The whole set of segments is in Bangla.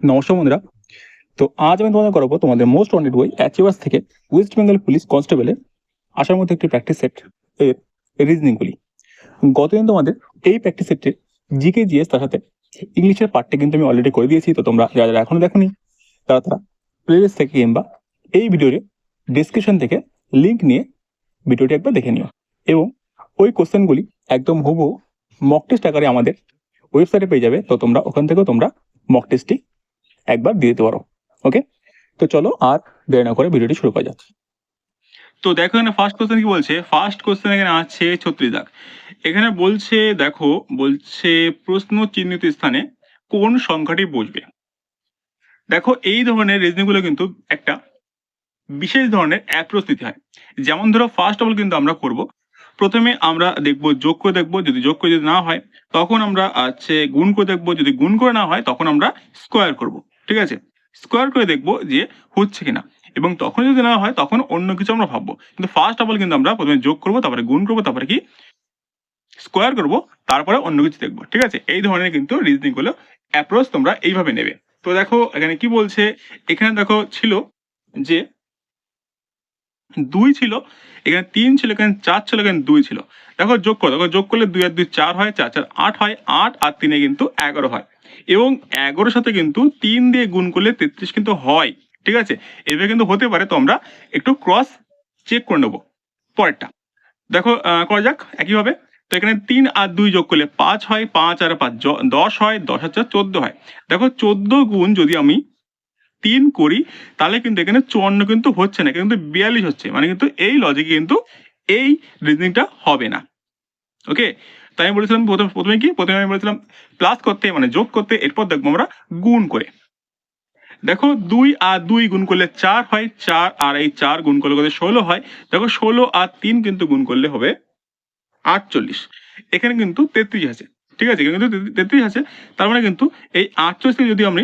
নমস্কার বন্ধুরা। তো আজ আমি তোমাদের করাবো তোমাদের মোস্ট ওয়ান্টেড বই অ্যাচিভার্স থেকে ওয়েস্ট বেঙ্গল পুলিশ কনস্টেবলের আসার মধ্যে একটি প্র্যাকটিস সেট এর রিজনিংগুলি। গতদিন তোমাদের এই প্র্যাকটিস সেটটির জিকে জিএস তার সাথে ইংলিশের পার্টটা কিন্তু আমি অলরেডি করে দিয়েছি। তো তোমরা যারা যারা এখনো দেখোনি তারা প্লেলিস্ট থেকে কিংবা এই ভিডিওর ডিসক্রিপশন থেকে লিঙ্ক নিয়ে ভিডিওটি একবার দেখে নিও, এবং ওই কোশ্চেনগুলি একদম হুবহু মক টেস্ট আকারে আমাদের ওয়েবসাইটে পেয়ে যাবে। তো তোমরা ওখান থেকেও তোমরা মক টেস্টটি একবার দিয়ে দিতে পারো। ওকে, তো চলো আর দেরি না করে ভিডিওটি শুরু করা যাচ্ছে। তো দেখো এখানে ফার্স্ট কোশ্চেন কি বলছে। ফার্স্ট কোশ্চেন এখানে আছে 36 দাগ। এখানে বলছে দেখো বলছে প্রশ্ন চিহ্নিত স্থানে কোন সংখ্যাটি বসবে। দেখো এই ধরনের রিজনিং গুলো কিন্তু একটা বিশেষ ধরনের অ্যাপ্রোচ নিতে হয়। যেমন ধরো ফার্স্ট অফ অল কিন্তু আমরা করব, প্রথমে আমরা দেখব যোগ করে দেখব, যদি যোগ করে যদি না হয় তখন আমরা গুণ করে দেখব, যদি গুণ করে না হয় তখন আমরা স্কোয়ার করব। ঠিক আছে, স্কোয়ার করে দেখব যে হচ্ছে কিনা, এবং তখন যদি না হয় তখন অন্য কিছু আমরা ভাববো। কিন্তু ফার্স্ট অফ অল কিন্তু আমরা প্রথমে যোগ করব, তারপরে গুণ করব, তারপরে কি স্কোয়ার করব, তারপরে অন্য কিছু দেখবো। ঠিক আছে, এই ধরনের কিন্তু রিজনিং গুলো অ্যাপ্রোচ তোমরা এইভাবে নেবে। তো দেখো এখানে কি বলছে, এখানে দেখো ছিল যে 2 ছিল, এখানে 3 ছিল, এখানে 4 ছিল, এখানে 2 ছিল। দেখো যোগ করো, দেখো যোগ করলে 2 আর 2 4 হয়, 4 4 8 হয়, 8 আর 3 কিন্তু 11 হয়, এবং 11 সাথে কিন্তু 3 দিয়ে গুণ করলে 33 কিন্তু হয়। ঠিক আছে, এভাবে কিন্তু হতে পারে, তো আমরা একটু ক্রস চেক করে নেবো পরেরটা। দেখো করা যাক একইভাবে। তো এখানে 3 আর 2 যোগ করলে 5 হয়, 5 আর 5 10 হয়, 10 আর 4 14 হয়। দেখো 14 গুণ যদি আমি 3 করি তাহলে কিন্তু এখানে 54 কিন্তু হচ্ছে না, কিন্তু 42 হচ্ছে, মানে কিন্তু এই লজিকে কিন্তু এই রিজনিংটা হবে না। ওকে, তাই আমি বলেছিলাম প্রথমে আমি বলেছিলাম প্লাস করতে, মানে যোগ করতে, এরপর দেখবো আমরা গুণ করে। দেখো 2 আর 2 গুণ করলে 4 হয়, 4 আর এই 4 গুণ করলে 16 হয়। দেখো 16 আর 3 কিন্তু গুণ করলে হবে 48। এখানে কিন্তু 33 আছে। ঠিক আছে, এখানে কিন্তু 33 আছে, তার মানে কিন্তু এই 48 থেকে যদি আমি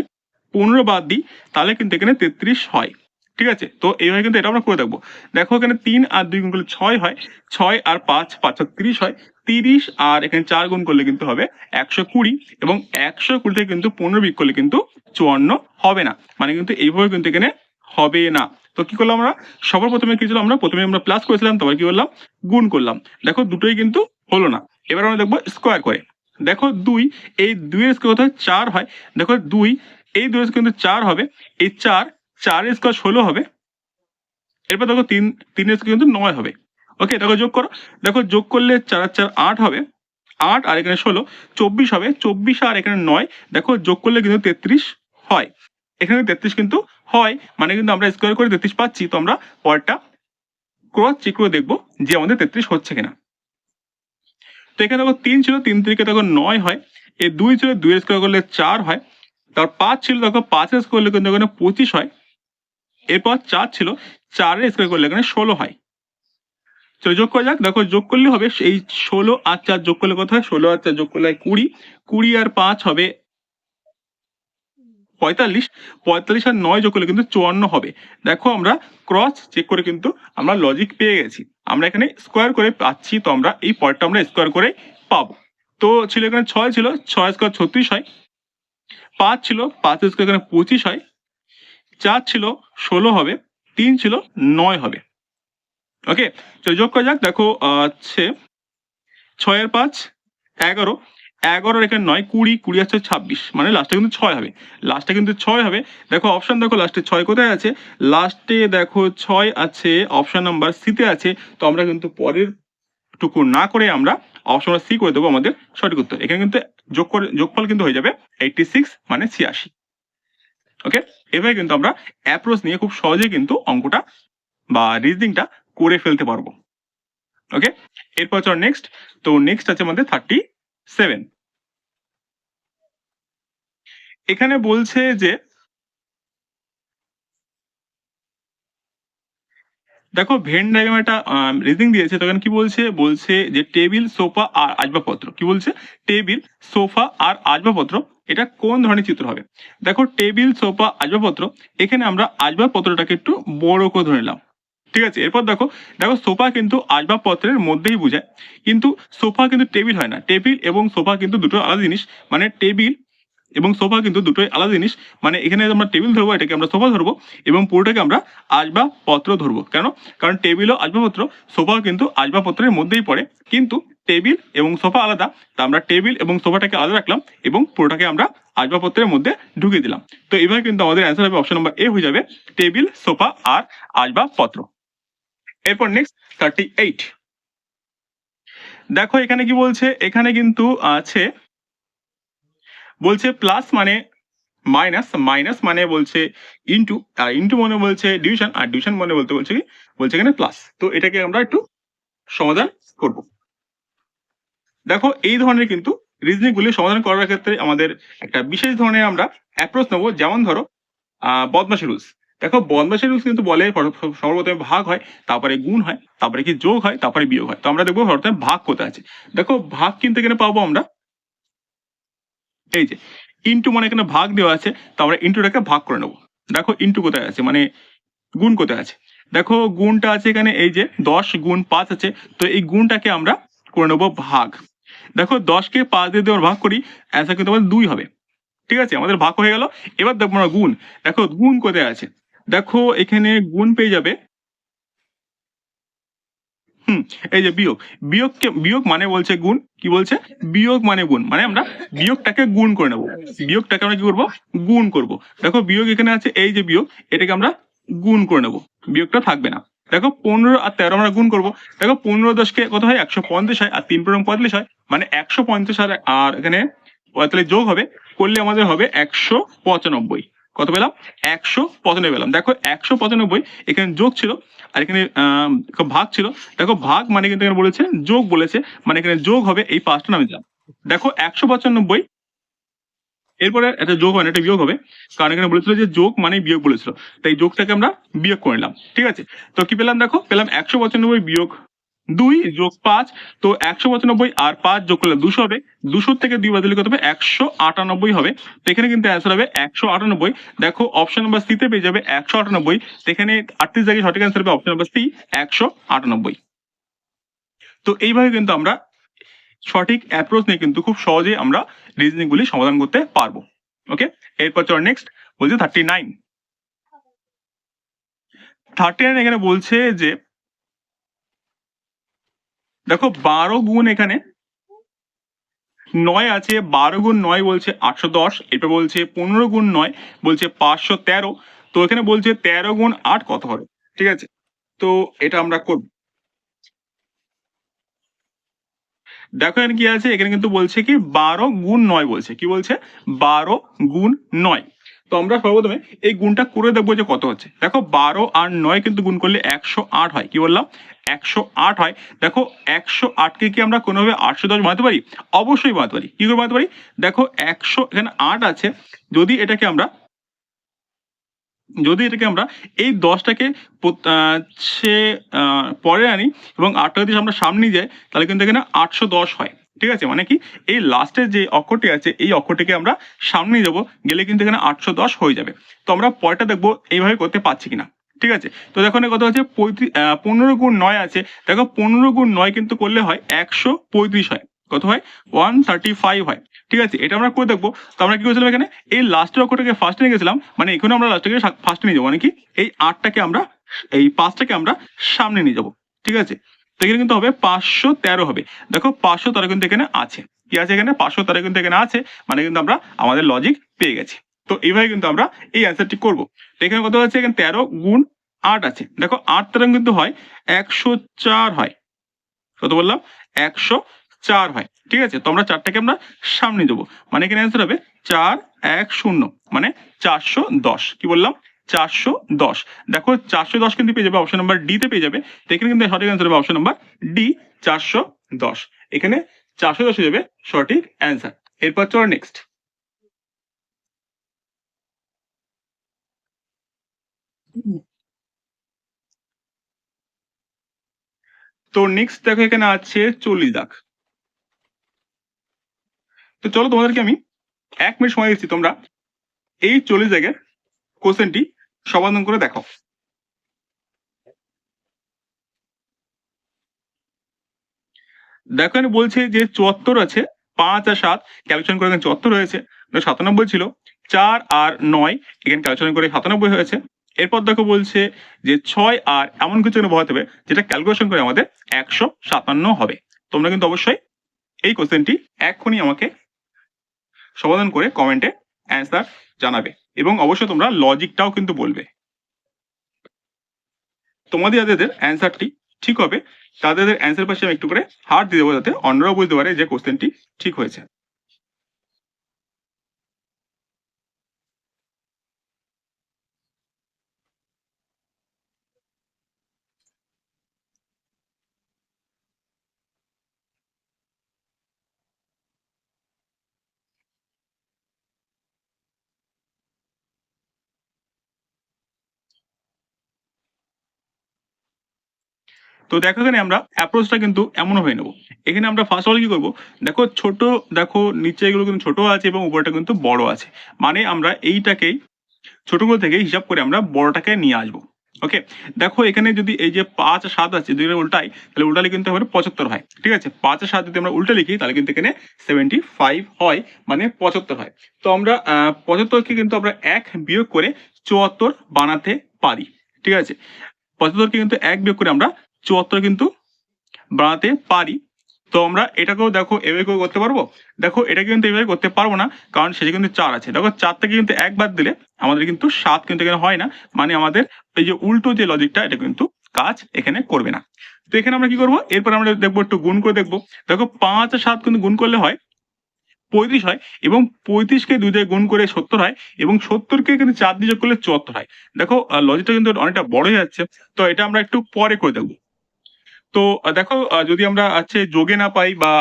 15 বাদ দিই তাহলে কিন্তু এখানে 33 হয়। ঠিক আছে, তো এইভাবে কিন্তু এটা আমরা করে দেখবো। দেখো এখানে 3 আর 2 গুণ করলে 6 হয়, 6 আর 5 5 আর 30 হয়, 30 আর এখানে 4 গুণ করলে কিন্তু হবে 120, এবং 120 থেকে কিন্তু 15 বিয়োগ করলে কিন্তু 54 হবে না, মানে কিন্তু এইভাবে কিন্তু এখানে হবে না। তো কি করলাম আমরা, সবার প্রথমে কি ছিল, আমরা প্রথমে আমরা প্লাস করেছিলাম, তারপর কি করলাম গুণ করলাম। দেখো দুটোই কিন্তু হলো না, এবার আমরা দেখবো স্কোয়ার করে। দেখো 2, এই 2 এর স্কোয়ার কোথায় 4 হয়, দেখো 2 এই 2 এর কিন্তু 4 হবে, এই 4 4 এর স্কোয়ার 16 হবে। এরপর দেখো 3 3 এর স্কোয়ার কিন্তু 9 হবে। ওকে, দেখো যোগ করো, দেখো যোগ করলে 4 আর 4 8 হবে, 8 আর এখানে 16 24 হবে, 24 আর এখানে 9, দেখো যোগ করলে কিন্তু 33 হয়। এখানে 33 কিন্তু হয়, মানে কিন্তু আমরা স্কোয়ার করে 33 পাচ্ছি। তো আমরা পরেরটা ক্রস চেক করে দেখবো যে আমাদের 33 হচ্ছে কিনা। তো এখানে দেখো 3 ছিল, 3 থেকে দেখো 9 হয়, এই 2 ছিল, 2 এর স্কোয়ার করলে 4 হয়, তারপর 5 ছিল, দেখো 5 এর স্কোয়ার করলে কিন্তু এখানে 25 হয়, এরপর 4 ছিল, 4 এর স্কোয়ার করলে এখানে 16 হয়। চলো যোগ করা যাক, দেখো যোগ করলে হবে এই 16 আর 4 যোগ করলে কত হয়, 16 আর 4 যোগ করলে হয় 20, 20 আর 5 হবে 45, 45 আর 9 যোগ করলে কিন্তু 54 হবে। দেখো আমরা ক্রস চেক করে কিন্তু আমরা লজিক পেয়ে গেছি, আমরা এখানে স্কোয়ার করে পাচ্ছি, তো আমরা এই পয়েন্টটা আমরা স্কোয়ার করে পাবো। তো ছিল এখানে 6 ছিল, 6 স্কোয়ার 36 হয়, 5 ছিল, 5 স্কোয়ার এখানে 25 হয়, 4 ছিল 16 হবে, 3 ছিল 9 হবে। ওকে, চলো যোগ করা যাক। দেখো হচ্ছে 6 এর 5 11, 11 এখানে 9 20, 20 আছে 26, মানে লাস্টে কিন্তু 6 হবে, লাস্টে কিন্তু 6 হবে। দেখো অপশন, দেখো লাস্টে 6 কোথায় আছে, লাস্টে দেখো 6 আছে অপশন নাম্বার সিতে আছে। তো আমরা কিন্তু পরের টুকু না করে আমরা অপশন সি করে দেবো আমাদের সঠিক উত্তর। এখানে কিন্তু যোগফল কিন্তু হয়ে যাবে 86, মানে 86। ওকে, এভাবে কিন্তু আমরা অ্যাপ্রোচ নিয়ে খুব সহজেই কিন্তু অঙ্কটা বা রিজনিংটা করে ফেলতে পারবো। ওকে, এরপর চলো নেক্সট। তো নেক্সট আছে আমাদের 37। এখানে বলছে যে দেখো ভেন ডায়াগ্রাম একটা রিজনিং দিয়েছে, তো এখানে কি বলছে, বলছে যে টেবিল সোফা আর আসবাবপত্র, কি বলছে টেবিল সোফা আর আসবাবপত্র এটা কোন ধরনের চিত্র হবে। দেখো টেবিল সোফা আসবাবপত্র, এখানে আমরা আসবাবপত্রটাকে একটু বড় করে ধরে নিলাম। ঠিক আছে, এরপর দেখো, দেখো সোফা কিন্তু আসবাবপত্রের মধ্যেই বোঝায়, কিন্তু সোফা কিন্তু টেবিল হয় না, টেবিল এবং সোফা কিন্তু দুটো আলাদা জিনিস। মানে টেবিল এবং সোফা কিন্তু দুটোই আলাদা জিনিস। মানে এখানে আমরা টেবিল ধরবো, এটাকে আমরা সোফা ধরবো, এবং পুরোটাকে আমরা আসবাবপত্র ধরবো। কেন? কারণ টেবিল ও আসবাবপত্র, সোফাও কিন্তু আসবাবপত্রের মধ্যেই পড়ে, কিন্তু টেবিল এবং সোফা আলাদা। তা আমরা টেবিল এবং সোফাটাকে আলাদা রাখলাম এবং পুরোটাকে আমরা আসবাবপত্রের মধ্যে ঢুকিয়ে দিলাম। তো এইভাবে কিন্তু আমাদের অ্যান্সার হবে অপশন নাম্বার এ হয়ে যাবে, টেবিল, সোফা আর আসবাবপত্র। এরপর নেক্সট 38। দেখো এখানে কি বলছে, এখানে কিন্তু আছে, বলছে প্লাস মানে মাইনাস, মাইনাস মানে বলছে ইনটু, আর ইনটু মানে বলছে ডিভিশন, আর ডিভিশন মানে বলতে বলছে কি, বলছে এখানে প্লাস। তো এটাকে আমরা একটু সমাধান করব। দেখো এই ধরনের কিন্তু রিজনিং গুলি সমাধান করার ক্ষেত্রে আমাদের একটা বিশেষ ধরনের আমরা অ্যাপ্রোচ নেবো। যেমন ধরো বদমাশি রুলস। দেখো বদমাশি রুলস কিন্তু বলে সর্বপ্রথমে ভাগ হয়, তারপরে গুণ হয়, তারপরে কি যোগ হয়, তারপরে বিয়োগ হয়। তো আমরা দেখবো সর্বপ্রথমে ভাগ কোথায় আছে। দেখো ভাগ কিন্তু এখানে পাবো আমরা, এই যে ইনটু মানে এখানে ভাগ দেওয়া আছে, তো আমরা ইনটুটাকে ভাগ করে নেবো। দেখো ইনটু কোথায় আছে, মানে গুণ কোথায় আছে। দেখো গুণটা আছে এখানে, এই যে 10 গুণ 5 আছে, তো এই গুণটাকে আমরা করে নেবো ভাগ। দেখো 10কে 5 দিয়ে আমরা ভাগ করি, অ্যান্সার কিন্তু আমাদের 2 হবে। ঠিক আছে, আমাদের ভাগ হয়ে গেল। এবার দেখবো আমরা গুণ। দেখো গুণ কোথায় আছে, দেখো এখানে গুণ পেয়ে যাবে, এই যে বিয়োগ। বিয়োগ মানে বলছে গুণ, কি বলছে, বিয়োগ মানে গুণ, মানে আমরা বিয়োগটাকে গুণ করে নেবো। বিয়োগটাকে আমরা কি করবো, গুণ করব। দেখো বিয়োগ এখানে আছে, এই যে বিয়োগ, এটাকে আমরা গুণ করে নেবো, বিয়োগটা থাকবে না। দেখো 15 আর 13 আমরা গুণ করবো। দেখো 15 10কে কত হয়, 150 হয়, আর 3 15 45 হয়, মানে 150 আর এখানে 45 যোগ হবে, করলে আমাদের হবে 195। কত পেলাম, 195 পেলাম। দেখো 195 এখানে যোগ ছিল, আর এখানে ভাগ ছিল। দেখো ভাগ মানে কিন্তু এখানে বলেছে যোগ বলেছে, মানে এখানে যোগ হবে, এই 5টা নামে দিলাম। দেখো 195, এরপরে একটা যোগ হয় না, এটা বিয়োগ হবে, কারণ এখানে বলেছিল যে যোগ মানে বিয়োগ বলেছিল, তাই যোগটাকে আমরা বিয়োগ করে নিলাম। ঠিক আছে, তো কি পেলাম, দেখো পেলাম 195 বিয়োগ 2 যোগ 5। তো 195 আর 5 যোগ করলে 200 হবে, 200 থেকে 2 বাদ দিলে কত হবে, 198 হবে। তো এখানে কিন্তু অ্যান্সার হবে 198। দেখো অপশন নাম্বার সি তে পেয়ে যাবে 198। তো এখানে 38 জায়গায় সঠিক অ্যান্সার হবে অপশন নাম্বার সি, 198। তো এইভাবে কিন্তু আমরা সঠিক অ্যাপ্রোচ নিয়ে কিন্তু খুব সহজেই আমরা রিজনিং গুলি সমাধান করতে পারবো। ওকে, এরপর চল নেক্সট, বলছে 39। 39 এখানে বলছে যে দেখো 12 গুণ এখানে 9 আছে, 12 গুণ 9 বলছে 810। এরপর বলছে 15 গুণ 9 বলছে 513। তো এখানে বলছে 13 গুণ 8 কত হবে। ঠিক আছে, তো এটা আমরা করব। দেখো এখানে কি আছে, এখানে কিন্তু বলছে কি 12 গুণ 9 বলছে, কি বলছে, 12 গুণ 9। তো আমরা সর্বপ্রথমে এই গুণটা করে দেখবো যে কত হচ্ছে। দেখো 12 আর 9 কিন্তু গুণ করলে 108 হয়, কি বললাম, 108 হয়। দেখো 108কে কি আমরা কোনোভাবে 810 বানাতে পারি, অবশ্যই বানাতে পারি। কি করে বানাতে পারি, দেখো 100 এখানে 8 আছে, যদি এটাকে আমরা এই 10টাকে পরে আনি এবং 8টা যদি আমরা সামনে যাই, তাহলে কিন্তু এখানে 810 হয়। ঠিক আছে, মানে কি এই লাস্টের যে অক্ষরটি আছে, এই অক্ষরটিকে আমরা সামনে যাব, গেলে কিন্তু এখানে 810 হয়ে যাবে। তো আমরা পরেরটা দেখবো এইভাবে করতে পারছি কিনা। ঠিক আছে, তো দেখো কত হচ্ছে, 15 গুণ 9 আছে। দেখো 15 গুণ 9 কিন্তু করলে হয় 135 হয়, কত হয়, 135 হয়। ঠিক আছে, এটা আমরা করে দেখবো। তো আমরা কি করেছিলাম, এখানে এই লাস্টের অক্ষরটাকে ফার্স্টে নিয়ে গেছিলাম, মানে এখানে আমরা লাস্টটাকে ফার্স্টে নিয়ে যাবো, মানে কি এই 8টাকে আমরা, এই 5টাকে আমরা সামনে নিয়ে যাবো। ঠিক আছে, তো এখানে কিন্তু হবে 513 হবে। দেখো 513 কিন্তু এখানে আছে, কি আছে এখানে, 513 কিন্তু এখানে আছে, মানে কিন্তু আমরা আমাদের লজিক পেয়ে গেছি। তো এইভাবে কিন্তু আমরা এই অ্যান্সারটি করবো। তো এখানে কত হচ্ছে, এখানে 13 গুণ 8 আছে। দেখো 8 13 কিন্তু হয় 104 হয়, কত বললাম, 104 হয়। ঠিক আছে, তো আমরা 4টাকে আমরা সামনে দেবো, মানে এখানে অ্যান্সার হবে 410, মানে 410। কি বললাম, 410। দেখো 410 কিন্তু পেয়ে যাবে অপশন নাম্বার ডি তে পেয়ে যাবে। তো এখানে কিন্তু সঠিক অ্যান্সার হবে অপশন নাম্বার ডি, 410। এখানে 410 হয়ে যাবে সঠিক অ্যান্সার। এরপর চলো নেক্সট। তো নেক্সট দেখো এখানে আছে 40 দাগ। তো চলো তোমাদেরকে আমি 1 মিনিট সময় দিচ্ছি, তোমরা এই 40 দাগের কোশ্চেনটি সমাধান করে দেখো। দেখো এখানে বলছে যে 74 আছে, 5 আর 7 ক্যালকুলেশন করে 74 হয়েছে। 97 ছিল, 4 আর 9 এখানে ক্যালকুলেশন করে 97 হয়েছে। এরপর দেখো বলছে যে 6 আর এমন কিছু বসাতে হবে যেটা ক্যালকুলেশন করে আমাদের 157 হবে। তোমরা কিন্তু অবশ্যই এই কোশ্চেনটি এক্ষুনি আমাকে সমাধান করে কমেন্টে অ্যান্সার জানাবে এবং অবশ্যই তোমরা লজিকটাও কিন্তু বলবে। তোমাদের যাদের অ্যান্সারটি ঠিক হবে তাদের অ্যান্সার পাশে আমি একটু করে হার্ট দিয়ে দেবো যাতে অন্যরাও বুঝতে পারে যে কোশ্চেনটি ঠিক হয়েছে। তো দেখো এখানে আমরা অ্যাপ্রোচটা কিন্তু এমনও হয়ে নেবো। এখানে আমরা ফার্স্ট অফ অল কি করবো, দেখো ছোট, দেখো নিচে এগুলো কিন্তু ছোট আছে এবং উপরটা কিন্তু বড় আছে, মানে আমরা এইটাকেই ছোটগুলো থেকে হিসাব করে আমরা বড়টাকে নিয়ে আসবো। ওকে, দেখো এখানে যদি এই যে 5 আর 7 আছে যদি উল্টাই তাহলে উল্টালে কিন্তু আমাদের 75 হয়। ঠিক আছে, 5 আর 7 যদি আমরা উল্টে লিখি তাহলে কিন্তু এখানে 75 হয়, মানে 75 হয়। তো আমরা 75কে কিন্তু আমরা 1 বিয়োগ করে 74 বানাতে পারি। ঠিক আছে, 75কে কিন্তু 1 বিয়োগ করে আমরা 74 কিন্তু বানাতে পারি। তো আমরা এটাকেও দেখো এভাবে করে করতে পারবো। দেখো এটা কিন্তু এভাবে করতে পারবো না, কারণ সেটা কিন্তু 4 আছে। দেখো 4 থেকে কিন্তু 1 বাদ দিলে আমাদের কিন্তু 7 কিন্তু এখানে হয় না, মানে আমাদের এই যে উল্টো যে লজিকটা এটা কিন্তু কাজ এখানে করবে না। তো এখানে আমরা কি করবো, এরপর আমরা দেখবো একটু গুণ করে দেখবো। দেখো 5 আর 7 কিন্তু গুণ করলে হয় 35 হয়, এবং 35কে 2 দিয়ে গুণ করে 70 হয়, এবং 70কে কিন্তু 4 দিয়ে যোগ করলে 74 হয়। দেখো লজিকটা কিন্তু অনেকটা বড় হয়ে যাচ্ছে, তো এটা আমরা একটু পরে করে দেখবো। তো দেখো যদি আমরা যোগে না পাই বা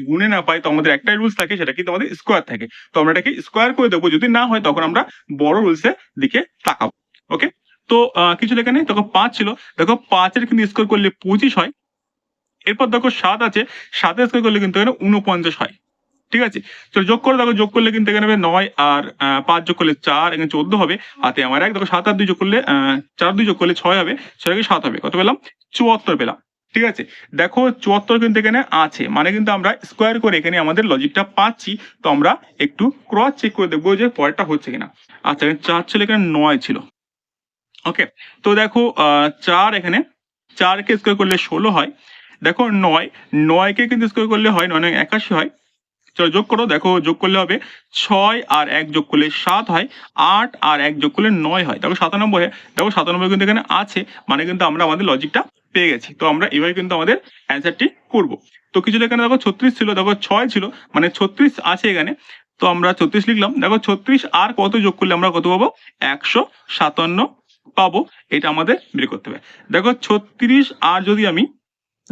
গুণে না পাই তো আমাদের একটাই রুলস থাকে, সেটা কিন্তু আমাদের স্কোয়ার থাকে। তো আমরা এটাকে স্কোয়ার করে দেবো, যদি না হয় তখন আমরা বড় রুলসের দিকে তাকাবো। ওকে, তো কিছু লেখা নেই। দেখো 5 ছিল, দেখো 5-এর কিন্তু স্কোয়ার করলে 25 হয়। এরপর দেখো 7 আছে, 7-এর স্কোয়ার করলে কিন্তু এখানে 49 হয়। ঠিক আছে, তো যোগ করে দেখো, যোগ করলে কিন্তু এখানে হবে 9 আর 5 যোগ করলে 4, এখানে 14 হবে। হাতে আমার 1, দেখো 7 আর 2 যোগ করলে 4 2 যোগ করলে 6 হবে, 6 কে 7 হবে, কত পেলাম? 74 পেলাম। ঠিক আছে, দেখো 74 কিন্তু এখানে আছে, মানে কিন্তু আমরা স্কোয়ার করে এখানে আমাদের লজিকটা পাচ্ছি। তো আমরা একটু ক্রস চেক করে দেখবো যে পরেরটা হচ্ছে কিনা। আচ্ছা, এখানে 4 ছিল, এখানে 9 ছিল। ওকে, তো দেখো 4 এখানে 4-কে স্কোয়ার করলে 16 হয়। দেখো 9কে কিন্তু স্কোয়ার করলে হয় 9 81 হয়। চলো যোগ করো, দেখো যোগ করলে হবে 6 আর 1 যোগ করলে 7 হয়, 8 আর 1 যোগ করলে 9 হয়। দেখো 97 হয়, দেখো 97 কিন্তু এখানে আছে, মানে কিন্তু আমরা আমাদের লজিকটা পেয়ে গেছি। তো আমরা এভাবে কিন্তু আমাদের অ্যান্সারটি করব। তো কিছু এখানে দেখো 36 ছিল, দেখো 6 ছিল, মানে 36 আছে এখানে। তো আমরা 36 লিখলাম। দেখো 36 আর কত যোগ করলে আমরা কত পাবো? 157 পাবো। এটা আমাদের বের করতে হবে। দেখো 36 আর যদি আমি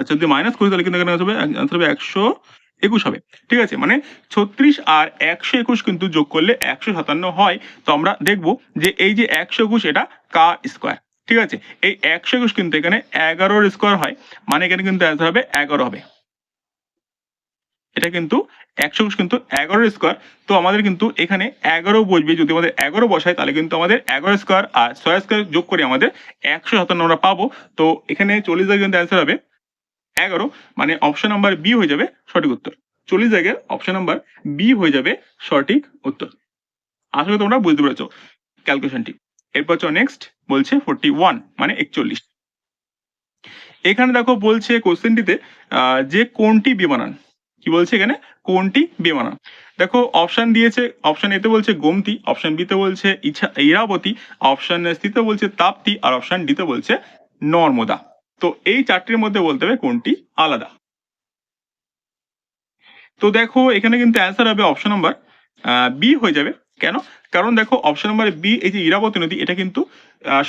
যদি মাইনাস করি তাহলে কিন্তু এখানে হবে 121 হবে। ঠিক আছে, মানে 36 আর 121 কিন্তু যোগ করলে 157 হয়। তো আমরা দেখবো যে এই যে 121 এটা কার স্কোয়ার। ঠিক আছে, এই 121 কিন্তু এখানে 11-র স্কোয়ার হয়, মানে এখানে কিন্তু অ্যান্সার হবে 11 হবে। এটা কিন্তু 121 কিন্তু 11-র স্কোয়ার। তো আমাদের কিন্তু এখানে 11 বসবে, যদি আমাদের 11 বসায় তাহলে কিন্তু আমাদের 11 স্কোয়ার আর 6 স্কোয়ার যোগ করে আমাদের 157 আমরা পাবো। তো এখানে 40 কিন্তু অ্যান্সার হবে 11, মানে অপশন নাম্বার বি হয়ে যাবে সঠিক উত্তর। 40 জায়গায় অপশন নাম্বার বি হয়ে যাবে সঠিক উত্তর। আশা করি তোমরা বুঝতে পেরেছো ক্যালকুলেশনটি। এরপর নেক্সট বলছে 41, মানে 41। এখানে দেখো বলছে কোশ্চেনটিতে যে কোনটি বেমানান। কি বলছে এখানে? কোনটি বেমানান। দেখো অপশন দিয়েছে, অপশন এতে বলছে গোমতী, অপশন বিতে বলছে ইরাবতী, অপশন সিতে বলছে তাপ্তি, আর অপশন ডিতে বলছে নর্মদা। তো এই চারটির মধ্যে বলতে হবে কোনটি আলাদা। তো দেখো এখানে কিন্তু অ্যান্সার হবে অপশন নাম্বার বি হয়ে যাবে। কেন? কারণ দেখো অপশন নাম্বার বি, এই যে ইরাবতী নদী, এটা কিন্তু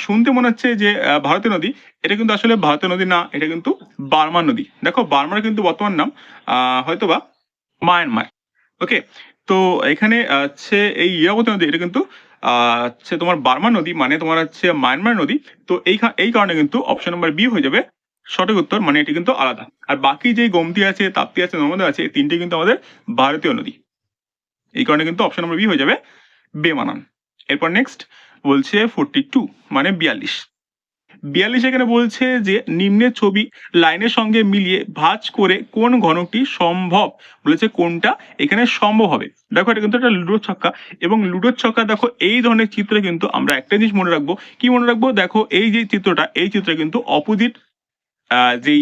শুনতে মনে হচ্ছে যে ভারতীয় নদী, এটা কিন্তু আসলে ভারতীয় নদী না, এটা কিন্তু বার্মার নদী। দেখো বার্মার কিন্তু বর্তমান নাম হয়তোবা মায়ানমার। ওকে, তো এখানে এই ইরাবতী নদী এটা কিন্তু তোমার বার্মা নদী, মানে তোমার মায়ানমার নদী। তো এই কারণে কিন্তু অপশন নাম্বার বি হয়ে যাবে সঠিক উত্তর, মানে এটি কিন্তু আলাদা। আর বাকি যে গোমতী আছে, তাপ্তি আছে, নর্মদা আছে, এই তিনটে কিন্তু আমাদের ভারতীয় নদী। এই কারণে কিন্তু অপশন নাম্বার বি হয়ে যাবে বেমানান। এরপর নেক্সট বলছে 42, মানে 42। 42 এখানে বলছে যে নিম্নের ছবি লাইনের সঙ্গে মিলিয়ে ভাঁজ করে কোন ঘনকটি সম্ভব, বলেছে কোনটা এখানে সম্ভব হবে। দেখো এটা কিন্তু একটা লুডোর ছক্কা, এবং লুডোর ছক্কা দেখো এই ধরনের চিত্রে কিন্তু আমরা একটা জিনিস মনে রাখবো, কি মনে রাখবো, দেখো এই যে চিত্রটা, এই চিত্রে কিন্তু অপোজিট যেই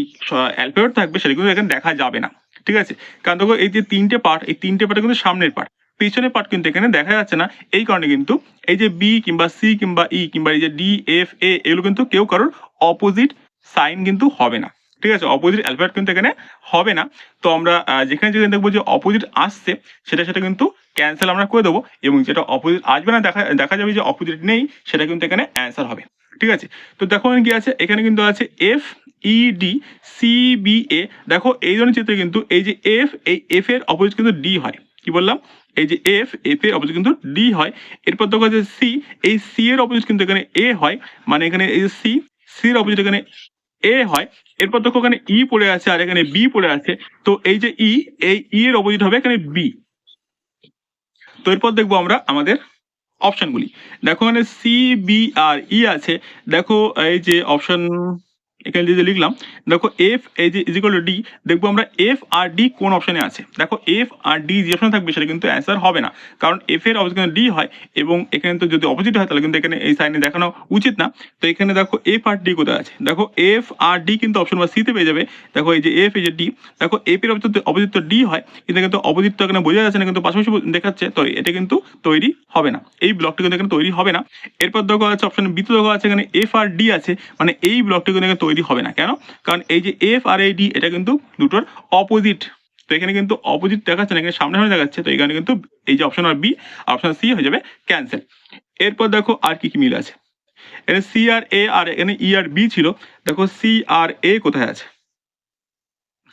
অ্যালফাবেট থাকবে সেটা কিন্তু এখানে দেখা যাবে না, ঠিক আছে। কারণ দেখো এই যে তিনটে পার্ট, এই তিনটে পার্ট কিন্তু সামনের পার্ট, পিছনের পার্ট কিন্তু এখানে দেখা যাচ্ছে না। এই কারণে কিন্তু এই যে বি কিংবা সি কিংবা ই কিংবা এই যে ডি এফ এ এগুলো কিন্তু কেউ কারোর অপোজিট সাইন কিন্তু হবে না, ঠিক আছে। অপোজিট অ্যালফাবেট কিন্তু এখানে হবে না। তো আমরা যেখানে যেখানে দেখবো যে অপোজিট আসছে সেটা কিন্তু ক্যান্সেল আমরা করে দেবো, এবং যেটা অপোজিট আসবে না, দেখা দেখা যাবে যে অপোজিট নেই, সেটা কিন্তু এখানে অ্যান্সার হবে, ঠিক আছে। তো দেখো এখানে কি আছে, এখানে কিন্তু আছে F E D C B A. দেখো এই ধরনের চিত্রে কিন্তু এই যে এফ, এই এফ এর অপোজিট কিন্তু ডি হয়, কি বললাম, এই যে এফ এর অপোজিট কিন্তু ডি হয়। এরপর দেখো যে সি, এই সি এর অপোজিট কিন্তু এখানে এ হয়, মানে এখানে এই যে সি, সি এর অপোজিট এখানে এ হয়। এরপর দেখো এখানে ই পড়ে আছে আর এখানে বি পড়ে আছে, তো এই যে ই, এই ই এর অপোজিট হবে এখানে বি। তো এরপর দেখবো আমরা আমাদের অপশনগুলি। দেখো এখানে সি বি আর ই আছে। দেখো এই যে অপশন এখানে যে লিখলাম, দেখো এফ এই যে ইজিক্যাল টু ডি, দেখবো আমরা এফ আর ডি কোন অপশনে আছে। দেখো এফ আর ডি যে অপশনে থাকবে সেটা কিন্তু অ্যান্সার হবে না, কারণ এফ এর অপোজিট ডি হয়, এবং এখানে তো যদি অপোজিট হয় তাহলে কিন্তু এখানে এই সাইনে দেখানো উচিত না। তো এখানে দেখো এফ আর ডি কোথায় আছে, দেখো এফ আর ডি কিন্তু অপশন বা সিতে পেয়ে যাবে। দেখো এই যে এফ এই যে ডি, দেখো এফ এর অপোজিট তো ডি হয়, কিন্তু অপোজিট তো এখানে বোঝা যাচ্ছে না, কিন্তু পাশাপাশি দেখাচ্ছে, তো এটা কিন্তু তৈরি হবে না, এই ব্লকটি কিন্তু এখানে তৈরি হবে না। এরপর দেখো আছে অপশন বি, তো দেখো আছে এখানে এফ আর ডি আছে, মানে এই ব্লকটি কিন্তু এখানে তৈরি হবে না। কেন? কারণ এই যে এফ আর এই ডি এটা কিন্তু দুটোর অপোজিট, তো এখানে কিন্তু অপোজিট দেখাচ্ছে না, এখানে সামনে সামনে দেখাচ্ছে, তো এখানে কিন্তু এই যে অপশন আর বি, অপশন সি হয়ে যাবে ক্যান্সেল। এরপর দেখো আর কি কি মিল আছে, এখানে সি আর এ আর এখানে ই আর বি ছিল, দেখো সি আর এ কোথায় আছে,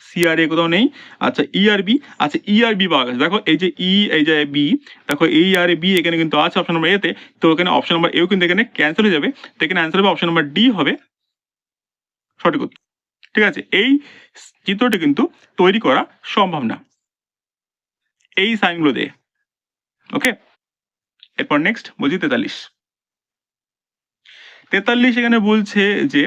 সি আর এ কোথাও নেই। আচ্ছা ই আর বি, আচ্ছা ই আর বি পাওয়া গেছে, দেখো এই যে ই এই যে বি, দেখো এই আর বি এখানে কিন্তু আছে অপশন নাম্বার এতে, তো এখানে অপশন নাম্বার এও কিন্তু এখানে ক্যান্সেল হয়ে যাবে, তো এখানে অ্যান্সার হবে অপশন নাম্বার ডি হবে সঠিক উত্তর, ঠিক আছে। এই চিত্রটি কিন্তু তৈরি করা সম্ভব না এই সাইনগুলো দিয়ে, ওকে। এরপর নেক্সট বলছি 43। 43 এখানে বলছে যে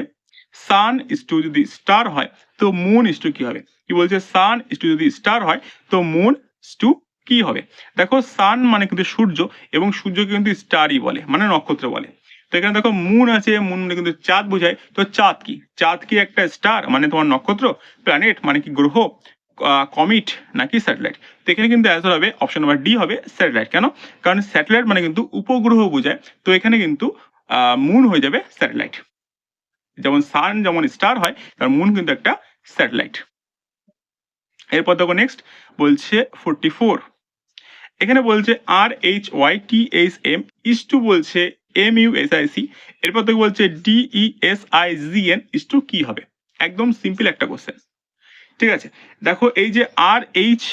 সান ইস টু যদি স্টার হয় তো মুন ইস টু কি হবে, কি বলছে, সান ইস টু যদি স্টার হয় তো মুন ইস টু কি হবে। দেখো সান মানে কিন্তু সূর্য, এবং সূর্যকে কিন্তু স্টারই বলে, মানে নক্ষত্র বলে। তো এখানে দেখো মুন আছে, মুন মানে কিন্তু চাঁদ বোঝায়, তো চাঁদ কি, চাঁদ কি একটা স্টার মানে তোমার নক্ষত্র, প্ল্যানেট মানে কি গ্রহ, কমিট নাকি স্যাটেলাইট। তো এখানে কিন্তু অ্যান্সার হবে অপশন নাম্বার ডি হবে স্যাটেলাইট। কেন? কারণ স্যাটেলাইট মানে কিন্তু উপগ্রহ বোঝায়, তো এখানে কিন্তু মুন হয়ে যাবে স্যাটেলাইট। যেমন সান যেমন স্টার হয়, তার মুন কিন্তু একটা স্যাটেলাইট। এরপর দেখো নেক্সট বলছে 44। এখানে বলছে R H Y T H M is to বলছে M U S I C. এরপর দেখো বলছে D E S I G N is to কি হবে। একদম সিম্পল একটা কোশ্চেন, ঠিক আছে। দেখো এই যে R H